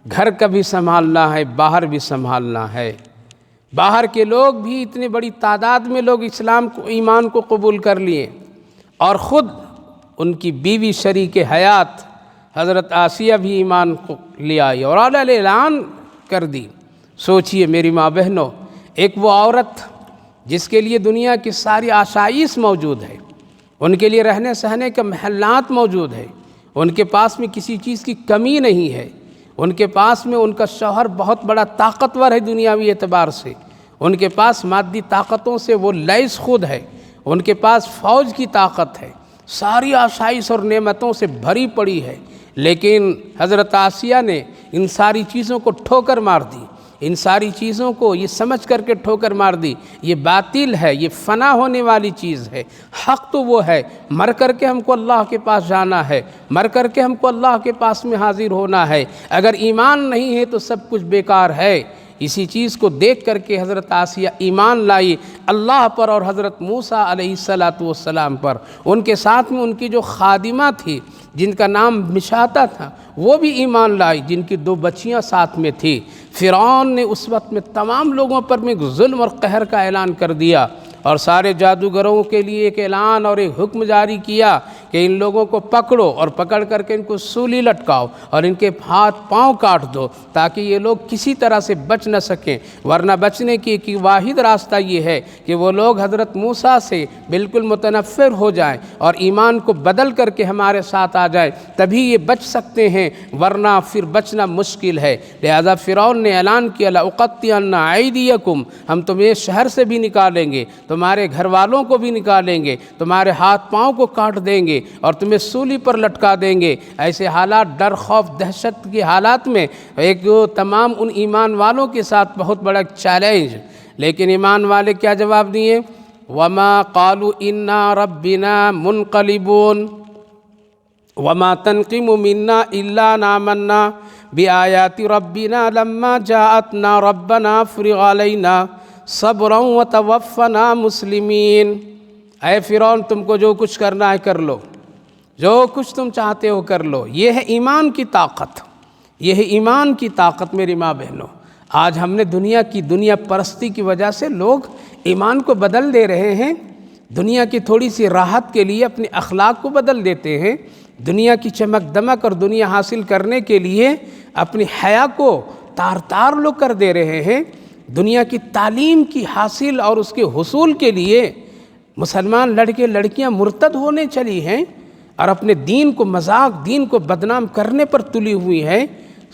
گھر کا بھی سنبھالنا ہے، باہر بھی سنبھالنا ہے۔ باہر کے لوگ بھی اتنی بڑی تعداد میں لوگ اسلام کو، ایمان کو قبول کر لیے، اور خود ان کی بیوی شریک حیات حضرت آسیہ بھی ایمان کو لے آئی اور اعلان کر دی۔ سوچئے میری ماں بہنوں، ایک وہ عورت جس کے لیے دنیا کی ساری آسائش موجود ہے، ان کے لیے رہنے سہنے کا محلات موجود ہے، ان کے پاس میں کسی چیز کی کمی نہیں ہے، ان کے پاس میں ان کا شوہر بہت بڑا طاقتور ہے دنیاوی اعتبار سے، ان کے پاس مادی طاقتوں سے وہ لیس خود ہے، ان کے پاس فوج کی طاقت ہے، ساری آسائش اور نعمتوں سے بھری پڑی ہے، لیکن حضرت آسیہ نے ان ساری چیزوں کو ٹھوکر مار دی، ان ساری چیزوں کو یہ سمجھ کر کے ٹھوکر مار دی، یہ باطل ہے، یہ فنا ہونے والی چیز ہے، حق تو وہ ہے، مر کر کے ہم کو اللہ کے پاس جانا ہے، مر کر کے ہم کو اللہ کے پاس میں حاضر ہونا ہے، اگر ایمان نہیں ہے تو سب کچھ بیکار ہے۔ اسی چیز کو دیکھ کر کے حضرت آسیہ ایمان لائی اللہ پر اور حضرت موسیٰ علیہ السلام پر۔ ان کے ساتھ میں ان کی جو خادمہ تھی جن کا نام مشاطہ تھا، وہ بھی ایمان لائی، جن کی 2 بچیاں ساتھ میں تھی۔ فرعون نے اس وقت میں تمام لوگوں پر میں ظلم اور قہر کا اعلان کر دیا، اور سارے جادوگروں کے لیے ایک اعلان اور ایک حکم جاری کیا کہ ان لوگوں کو پکڑو اور پکڑ کر کے ان کو سولی لٹکاؤ اور ان کے ہاتھ پاؤں کاٹ دو، تاکہ یہ لوگ کسی طرح سے بچ نہ سکیں، ورنہ بچنے کی ایک واحد راستہ یہ ہے کہ وہ لوگ حضرت موسیٰ سے بالکل متنفر ہو جائیں اور ایمان کو بدل کر کے ہمارے ساتھ آ جائیں، تبھی یہ بچ سکتے ہیں، ورنہ پھر بچنا مشکل ہے۔ لہذا فرعون نے اعلان کیا لَأُقَطِّعَنَّ أَيْدِيَكُمْ، ہم تمہیں شہر سے بھی نکالیں گے، تمہارے گھر والوں کو بھی نکالیں گے، تمہارے ہاتھ پاؤں کو کاٹ دیں گے اور تمہیں سولی پر لٹکا دیں گے۔ ایسے حالات، ڈر، خوف، دہشت کے حالات میں ایک تمام ان ایمان والوں کے ساتھ بہت بڑا چیلنج، لیکن ایمان والے کیا جواب دیے؟ وَمَا قَالُوا إِنَّا رَبِّنَا مُنْقَلِبُونَ وَمَا تَنْقِمُ مِنَّا إِلَّا أَنْ آمَنَّا بِآيَاتِ رَبِّنَا لَمَّا جَاءَتْنَا رَبَّنَا أَفْرِغْ عَلَيْنَا صبراً وتوفنا مسلمین۔ اے فرعون، تم کو جو کچھ کرنا ہے کر لو، جو کچھ تم چاہتے ہو کر لو۔ یہ ہے ایمان کی طاقت، یہ ہے ایمان کی طاقت میری ماں بہنوں۔ آج ہم نے دنیا پرستی کی وجہ سے لوگ ایمان کو بدل دے رہے ہیں، دنیا کی تھوڑی سی راحت کے لیے اپنے اخلاق کو بدل دیتے ہیں، دنیا کی چمک دمک اور دنیا حاصل کرنے کے لیے اپنی حیا کو تار تار لوگ کر دے رہے ہیں۔ دنیا کی تعلیم کی حاصل اور اس کے حصول کے لیے مسلمان لڑکے لڑکیاں مرتد ہونے چلی ہیں اور اپنے دین کو مذاق، دین کو بدنام کرنے پر تلی ہوئی ہیں۔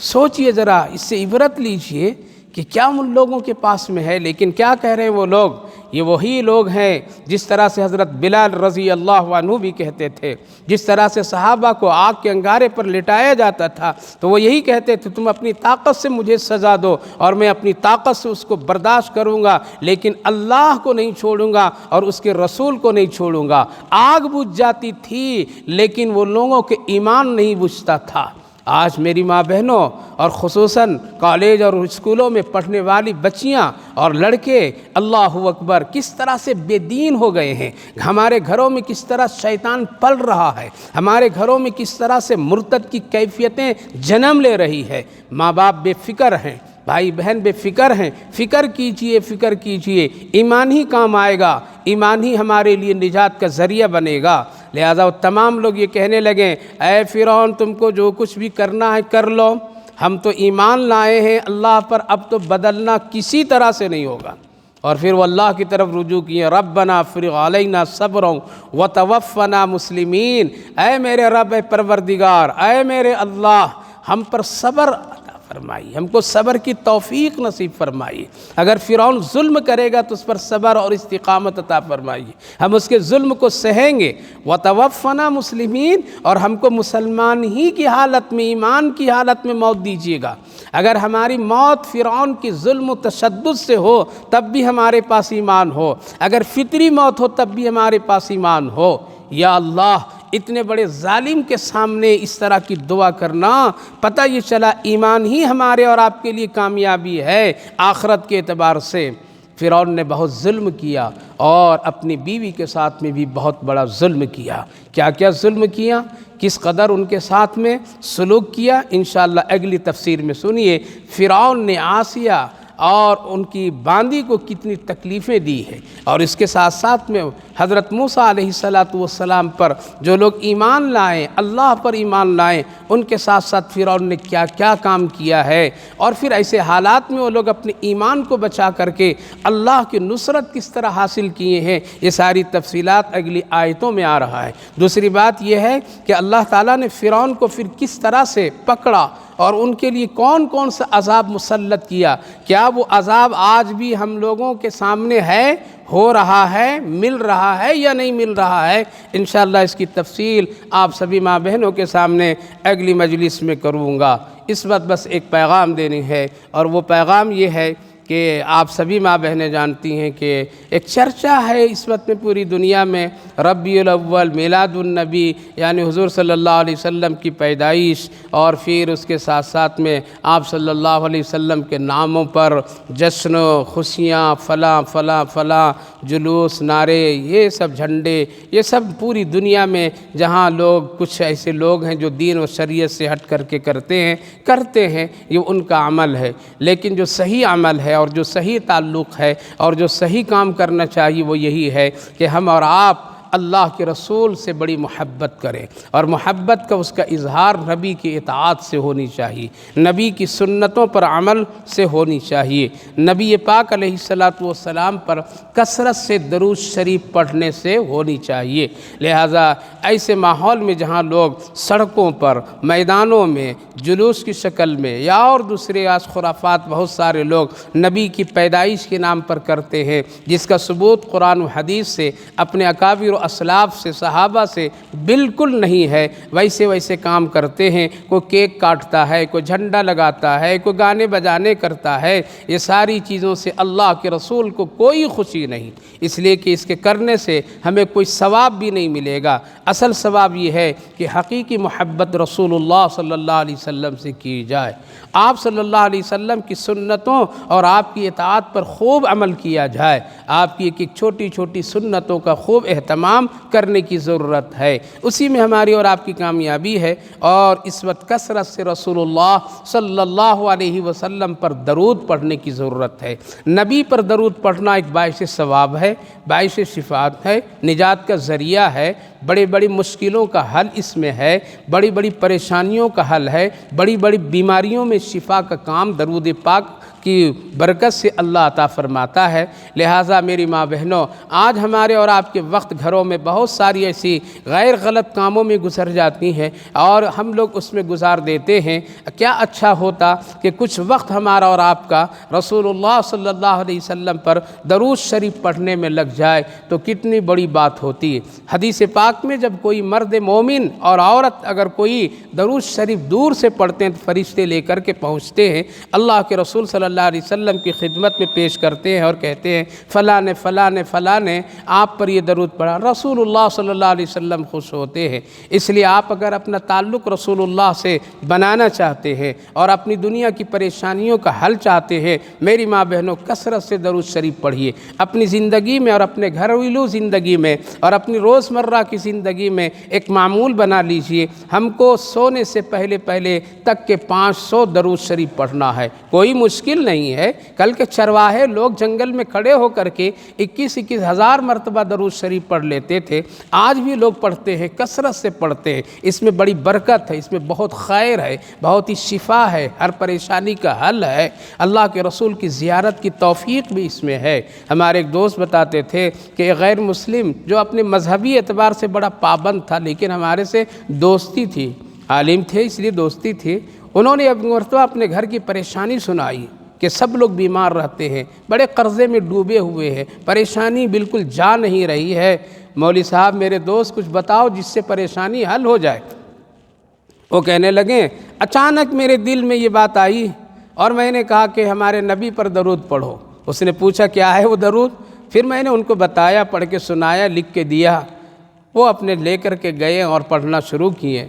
سوچئے ذرا، اس سے عبرت لیجئے کہ کیا ان لوگوں کے پاس میں ہے۔ لیکن کیا کہہ رہے ہیں وہ لوگ؟ یہ وہی لوگ ہیں جس طرح سے حضرت بلال رضی اللہ عنہ بھی کہتے تھے، جس طرح سے صحابہ کو آگ کے انگارے پر لٹایا جاتا تھا تو وہ یہی کہتے تھے، تم اپنی طاقت سے مجھے سزا دو اور میں اپنی طاقت سے اس کو برداشت کروں گا، لیکن اللہ کو نہیں چھوڑوں گا اور اس کے رسول کو نہیں چھوڑوں گا۔ آگ بجھ جاتی تھی لیکن وہ لوگوں کے ایمان نہیں بجھتا تھا۔ آج میری ماں بہنوں اور خصوصاً کالج اور اسکولوں میں پڑھنے والی بچیاں اور لڑکے، اللہ اکبر، کس طرح سے بے دین ہو گئے ہیں۔ ہمارے گھروں میں کس طرح شیطان پل رہا ہے، ہمارے گھروں میں کس طرح سے مرتد کی کیفیتیں جنم لے رہی ہے۔ ماں باپ بے فکر ہیں، بھائی بہن بے فکر ہیں۔ فکر کیجئے، فکر کیجئے، ایمان ہی کام آئے گا، ایمان ہی ہمارے لیے نجات کا ذریعہ بنے گا۔ لہذا وہ تمام لوگ یہ کہنے لگے، اے فرعون، تم کو جو کچھ بھی کرنا ہے کر لو، ہم تو ایمان لائے ہیں اللہ پر، اب تو بدلنا کسی طرح سے نہیں ہوگا۔ اور پھر وہ اللہ کی طرف رجوع کیے، ربنا افرغ علینا صبرا وتوفنا مسلمین۔ اے میرے رب، اے پروردگار، اے میرے اللہ، ہم پر صبر فرمائیے، ہم کو صبر کی توفیق نصیب فرمائیے۔ اگر فرعون ظلم کرے گا تو اس پر صبر اور استقامت عطا فرمائیے، ہم اس کے ظلم کو سہیں گے۔ وتوفنا مسلمین، اور ہم کو مسلمان ہی کی حالت میں، ایمان کی حالت میں موت دیجیے گا۔ اگر ہماری موت فرعون کی ظلم و تشدد سے ہو تب بھی ہمارے پاس ایمان ہو، اگر فطری موت ہو تب بھی ہمارے پاس ایمان ہو۔ یا اللہ، اتنے بڑے ظالم کے سامنے اس طرح کی دعا کرنا، پتہ یہ چلا ایمان ہی ہمارے اور آپ کے لیے کامیابی ہے آخرت کے اعتبار سے۔ فرعون نے بہت ظلم کیا اور اپنی بیوی کے ساتھ میں بھی بہت بڑا ظلم کیا۔ کیا کیا ظلم کیا، کس قدر ان کے ساتھ میں سلوک کیا، انشاءاللہ اگلی تفسیر میں سنیے۔ فرعون نے آسیہ اور ان کی باندی کو کتنی تکلیفیں دی ہیں، اور اس کے ساتھ ساتھ میں حضرت موسیٰ علیہ السلام پر جو لوگ ایمان لائیں، اللہ پر ایمان لائیں، ان کے ساتھ ساتھ فرعون نے کیا کیا کام کیا ہے، اور پھر ایسے حالات میں وہ لوگ اپنے ایمان کو بچا کر کے اللہ کی نصرت کس طرح حاصل کیے ہیں، یہ ساری تفصیلات اگلی آیتوں میں آ رہا ہے۔ دوسری بات یہ ہے کہ اللہ تعالیٰ نے فرعون کو پھر کس طرح سے پکڑا اور ان کے لیے کون کون سا عذاب مسلط کیا، کیا وہ عذاب آج بھی ہم لوگوں کے سامنے ہے، ہو رہا ہے، مل رہا ہے یا نہیں مل رہا ہے، انشاءاللہ اس کی تفصیل آپ سبھی ماں بہنوں کے سامنے اگلی مجلس میں کروں گا۔ اس وقت بس ایک پیغام دینی ہے، اور وہ پیغام یہ ہے کہ آپ سبھی ماں بہنیں جانتی ہیں کہ ایک چرچا ہے اس وقت میں پوری دنیا میں، ربیع الاول، میلاد النبی، یعنی حضور صلی اللہ علیہ وسلم کی پیدائش، اور پھر اس کے ساتھ ساتھ میں آپ صلی اللہ علیہ وسلم کے ناموں پر جشن و خوشیاں، فلاں فلاں فلاں، جلوس، نعرے، یہ سب جھنڈے، یہ سب پوری دنیا میں جہاں لوگ، کچھ ایسے لوگ ہیں جو دین و شریعت سے ہٹ کر کے کرتے ہیں، یہ ان کا عمل ہے۔ لیکن جو صحیح عمل ہے اور جو صحیح تعلق ہے اور جو صحیح کام کرنا چاہیے وہ یہی ہے کہ ہم اور آپ اللہ کے رسول سے بڑی محبت کریں، اور محبت کا اس کا اظہار نبی کی اطاعت سے ہونی چاہیے، نبی کی سنتوں پر عمل سے ہونی چاہیے، نبی پاک علیہ السلام پر کثرت سے درود شریف پڑھنے سے ہونی چاہیے۔ لہٰذا ایسے ماحول میں جہاں لوگ سڑکوں پر، میدانوں میں، جلوس کی شکل میں یا اور دوسرے خرافات بہت سارے لوگ نبی کی پیدائش کے نام پر کرتے ہیں، جس کا ثبوت قرآن و حدیث سے، اپنے اکابر و اسلاف سے، صحابہ سے بالکل نہیں ہے، ویسے کام کرتے ہیں۔ کوئی کیک کاٹتا ہے، کوئی جھنڈا لگاتا ہے، کوئی گانے بجانے کرتا ہے، یہ ساری چیزوں سے اللہ کے رسول کو کوئی خوشی نہیں، اس لیے کہ اس کے کرنے سے ہمیں کوئی ثواب بھی نہیں ملے گا۔ اصل ثواب یہ ہے کہ حقیقی محبت رسول اللہ صلی اللہ علیہ وسلم سے کی جائے، آپ صلی اللہ علیہ وسلم کی سنتوں اور آپ کی اطاعت پر خوب عمل کیا جائے، آپ کی ایک چھوٹی چھوٹی سنتوں کا خوب اہتمام کرنے کی ضرورت ہے، اسی میں ہماری اور آپ کی کامیابی ہے۔ اور اس وقت کثرت سے رسول اللہ صلی اللہ علیہ وسلم پر درود پڑھنے کی ضرورت ہے۔ نبی پر درود پڑھنا ایک باعث ثواب ہے، باعث شفاعت ہے، نجات کا ذریعہ ہے، بڑی بڑی مشکلوں کا حل اس میں ہے، بڑی بڑی پریشانیوں کا حل ہے، بڑی بڑی بیماریوں میں شفا کا کام درود پاک کی برکت سے اللہ عطا فرماتا ہے۔ لہٰذا میری ماں بہنوں، آج ہمارے اور آپ کے وقت گھروں میں بہت ساری ایسی غیر غلط کاموں میں گزر جاتی ہیں اور ہم لوگ اس میں گزار دیتے ہیں۔ کیا اچھا ہوتا کہ کچھ وقت ہمارا اور آپ کا رسول اللہ صلی اللہ علیہ وسلم پر درود شریف پڑھنے میں لگ جائے تو کتنی بڑی بات ہوتی ہے۔ حدیث پاک میں جب کوئی مرد مومن اور عورت اگر کوئی درود شریف دور سے پڑھتے ہیں تو فرشتے لے کر کے پہنچتے ہیں، اللہ کے رسول صلی اللہ علیہ وسلم کی خدمت میں پیش کرتے ہیں اور کہتے ہیں فلاں نے فلاں نے فلاں نے آپ پر یہ درود پڑھا، رسول اللہ صلی اللہ علیہ وسلم خوش ہوتے ہیں۔ اس لیے آپ اگر اپنا تعلق رسول اللہ سے بنانا چاہتے ہیں اور اپنی دنیا کی پریشانیوں کا حل چاہتے ہیں، میری ماں بہنوں کثرت سے درود شریف پڑھیے، اپنی زندگی میں اور اپنے گھریلو زندگی میں اور اپنی روزمرہ کی زندگی میں ایک معمول بنا لیجئے۔ ہم کو سونے سے پہلے تک کے 500 درود شریف پڑھنا ہے، کوئی مشکل نہیں ہے۔ کل کے چرواہے لوگ جنگل میں کھڑے ہو کر کے 21 ہزار مرتبہ درود شریف پڑھ لیتے تھے، آج بھی لوگ پڑھتے ہیں، کثرت سے پڑھتے ہیں۔ اس میں بڑی برکت ہے، اس میں بہت خیر ہے، بہت ہی شفا ہے، ہر پریشانی کا حل ہے، اللہ کے رسول کی زیارت کی توفیق بھی اس میں ہے۔ ہمارے ایک دوست بتاتے تھے کہ غیر مسلم جو اپنے مذہبی اعتبار سے بڑا پابند تھا لیکن ہمارے سے دوستی تھی، عالم تھے اس لیے دوستی تھی، انہوں نے اپنی مرتبہ اپنے گھر کی پریشانی سنائی کہ سب لوگ بیمار رہتے ہیں، بڑے قرضے میں ڈوبے ہوئے ہیں، پریشانی بالکل جا نہیں رہی ہے، مولوی صاحب میرے دوست کچھ بتاؤ جس سے پریشانی حل ہو جائے۔ وہ کہنے لگے اچانک میرے دل میں یہ بات آئی اور میں نے کہا کہ ہمارے نبی پر درود پڑھو۔ اس نے پوچھا کیا ہے وہ درود؟ پھر میں نے ان کو بتایا، پڑھ کے سنایا، لکھ کے دیا۔ وہ اپنے لے کر کے گئے اور پڑھنا شروع کیے۔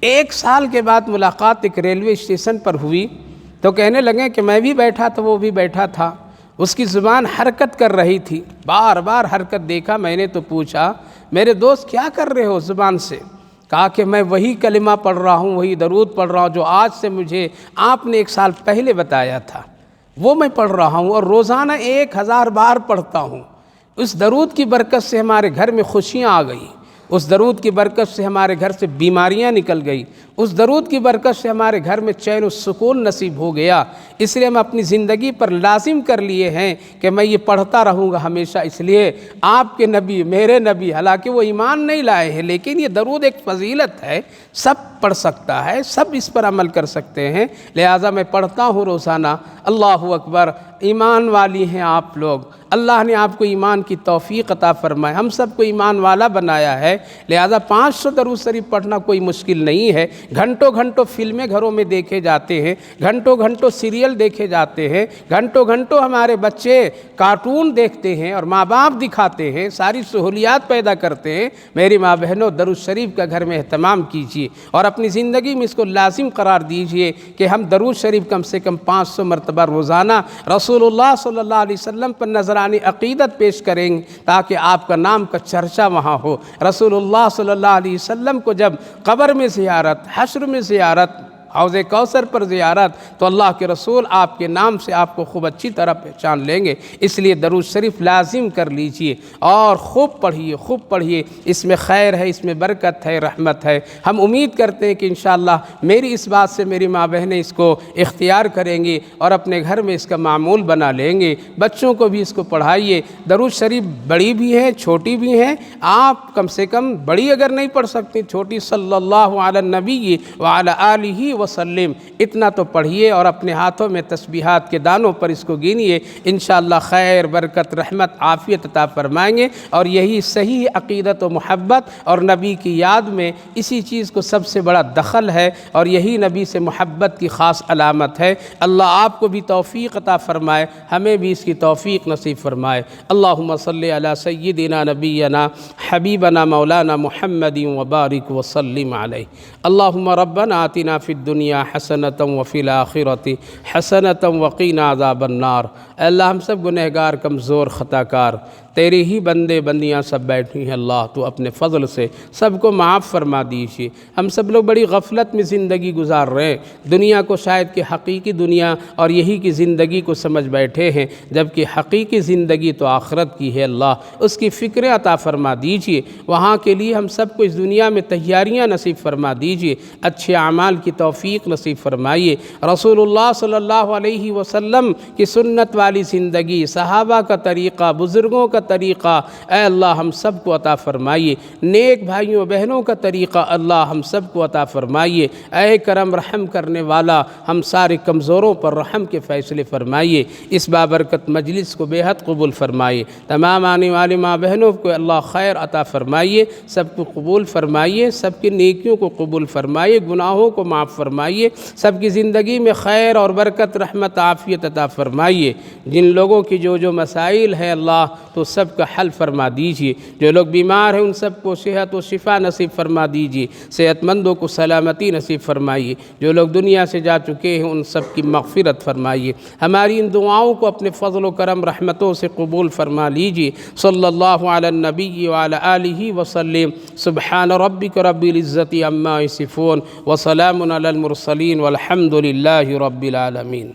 1 سال کے بعد ملاقات ایک ریلوے اسٹیشن پر ہوئی تو کہنے لگے کہ میں بھی بیٹھا تھا، وہ بھی بیٹھا تھا، اس کی زبان حرکت کر رہی تھی، بار بار حرکت دیکھا۔ میں نے تو پوچھا میرے دوست کیا کر رہے ہو زبان سے؟ کہا کہ میں وہی کلمہ پڑھ رہا ہوں، وہی درود پڑھ رہا ہوں جو آج سے مجھے آپ نے 1 سال پہلے بتایا تھا، وہ میں پڑھ رہا ہوں اور روزانہ 1000 بار پڑھتا ہوں۔ اس درود کی برکت سے ہمارے گھر میں خوشیاں آ گئی، اس درود کی برکت سے ہمارے گھر سے بیماریاں نکل گئی، اس درود کی برکت سے ہمارے گھر میں چین و سکون نصیب ہو گیا۔ اس لیے ہم اپنی زندگی پر لازم کر لیے ہیں کہ میں یہ پڑھتا رہوں گا ہمیشہ۔ اس لیے آپ کے نبی، میرے نبی، حالانکہ وہ ایمان نہیں لائے ہیں، لیکن یہ درود ایک فضیلت ہے، سب پڑھ سکتا ہے، سب اس پر عمل کر سکتے ہیں، لہٰذا میں پڑھتا ہوں روزانہ۔ اللہ اکبر، ایمان والی ہیں آپ لوگ، اللہ نے آپ کو ایمان کی توفیق عطا فرمائے، ہم سب کو ایمان والا بنایا ہے، لہذا 500 درود شریف پڑھنا کوئی مشکل نہیں ہے۔ گھنٹوں گھنٹوں فلمیں گھروں میں دیکھے جاتے ہیں، گھنٹوں گھنٹوں سیریل دیکھے جاتے ہیں، گھنٹوں گھنٹوں ہمارے بچے کارٹون دیکھتے ہیں اور ماں باپ دکھاتے ہیں، ساری سہولیات پیدا کرتے ہیں۔ میری ماں بہنوں، درود شریف کا گھر میں اہتمام کیجیے اور اپنی زندگی میں اس کو لازم قرار دیجیے کہ ہم درود شریف کم سے کم 500 مرتبہ روزانہ رسول اللہ صلی اللہ علیہ وسلم پر نذرانی عقیدت پیش کریں گے تاکہ آپ کا نام کا چرچا وہاں ہو۔ رسول اللہ صلی اللہ علیہ وسلم کو جب قبر میں زیارت، حشر میں زیارت، حوض کوثر پر زیارت، تو اللہ کے رسول آپ کے نام سے آپ کو خوب اچھی طرح پہچان لیں گے۔ اس لیے درود شریف لازم کر لیجئے اور خوب پڑھیے، اس میں خیر ہے، اس میں برکت ہے، رحمت ہے۔ ہم امید کرتے ہیں کہ انشاءاللہ میری اس بات سے میری ماں بہنیں اس کو اختیار کریں گی اور اپنے گھر میں اس کا معمول بنا لیں گے۔ بچوں کو بھی اس کو پڑھائیے۔ درود شریف بڑی بھی ہے، چھوٹی بھی ہے، آپ کم سے کم بڑی اگر نہیں پڑھ سکتے، چھوٹی صلی اللہ علی النبی وعلی آلہ وسلم اتنا تو پڑھیے اور اپنے ہاتھوں میں تسبیحات کے دانوں پر اس کو گینیے، انشاءاللہ خیر، برکت، رحمت، عافیت عطا فرمائیں گے۔ اور یہی صحیح عقیدت و محبت اور نبی کی یاد میں اسی چیز کو سب سے بڑا دخل ہے اور یہی نبی سے محبت کی خاص علامت ہے۔ اللہ آپ کو بھی توفیق عطا فرمائے، ہمیں بھی اس کی توفیق نصیب فرمائے۔ اللہم صلی علی سیدنا نبینا حبیبنا مولانا محمد وبارک وسلم علیہ۔ اللہم ربنا آتنا فی الدنیا حسنۃ وفی الآخرۃ حسنۃ وقینا عذاب النار۔ اے اللہ ہم سب گنہگار، کمزور، خطا کار، تیرے ہی بندے بندیاں سب بیٹھی ہیں، اللہ تو اپنے فضل سے سب کو معاف فرما دیجیے۔ ہم سب لوگ بڑی غفلت میں زندگی گزار رہے ہیں، دنیا کو شاید کہ حقیقی دنیا اور یہی کی زندگی کو سمجھ بیٹھے ہیں، جبکہ حقیقی زندگی تو آخرت کی ہے۔ اللہ اس کی فکر عطا فرما دیجیے، وہاں کے لیے ہم سب کو اس دنیا میں تیاریاں نصیب فرما دیجیے، اچھے اعمال کی توفیق نصیب فرمائیے۔ رسول اللہ صلی اللہ علیہ وسلم کی سنت والی زندگی، صحابہ کا طریقہ، بزرگوں کا طریقہ اے اللہ ہم سب کو عطا فرمائیے۔ نیک بھائیوں بہنوں کا طریقہ اللہ ہم سب کو عطا فرمائیے۔ اے کرم رحم کرنے والا، ہم سارے کمزوروں پر رحم کے فیصلے فرمائیے۔ اس بابرکت مجلس کو بے حد قبول فرمائیے۔ تمام آنے والے ماں بہنوں کو اللہ خیر عطا فرمائیے، سب کو قبول فرمائیے، سب کی نیکیوں کو قبول فرمائیے، گناہوں کو معاف فرمائیے، سب کی زندگی میں خیر اور برکت، رحمت، عافیت عطا فرمائیے۔ جن لوگوں کی جو مسائل ہیں اللہ تو سب کا حل فرما دیجیے۔ جو لوگ بیمار ہیں ان سب کو صحت و شفا نصیب فرما دیجیے، صحت مندوں کو سلامتی نصیب فرمائیے۔ جو لوگ دنیا سے جا چکے ہیں ان سب کی مغفرت فرمائیے۔ ہماری ان دعاؤں کو اپنے فضل و کرم رحمتوں سے قبول فرما لیجیے۔ صلی اللہ علی النبی وعلی آلہ وسلم۔ سبحان ربک رب العزت عما یصفون وسلام علی المرسلین والحمد للہ رب العالمین۔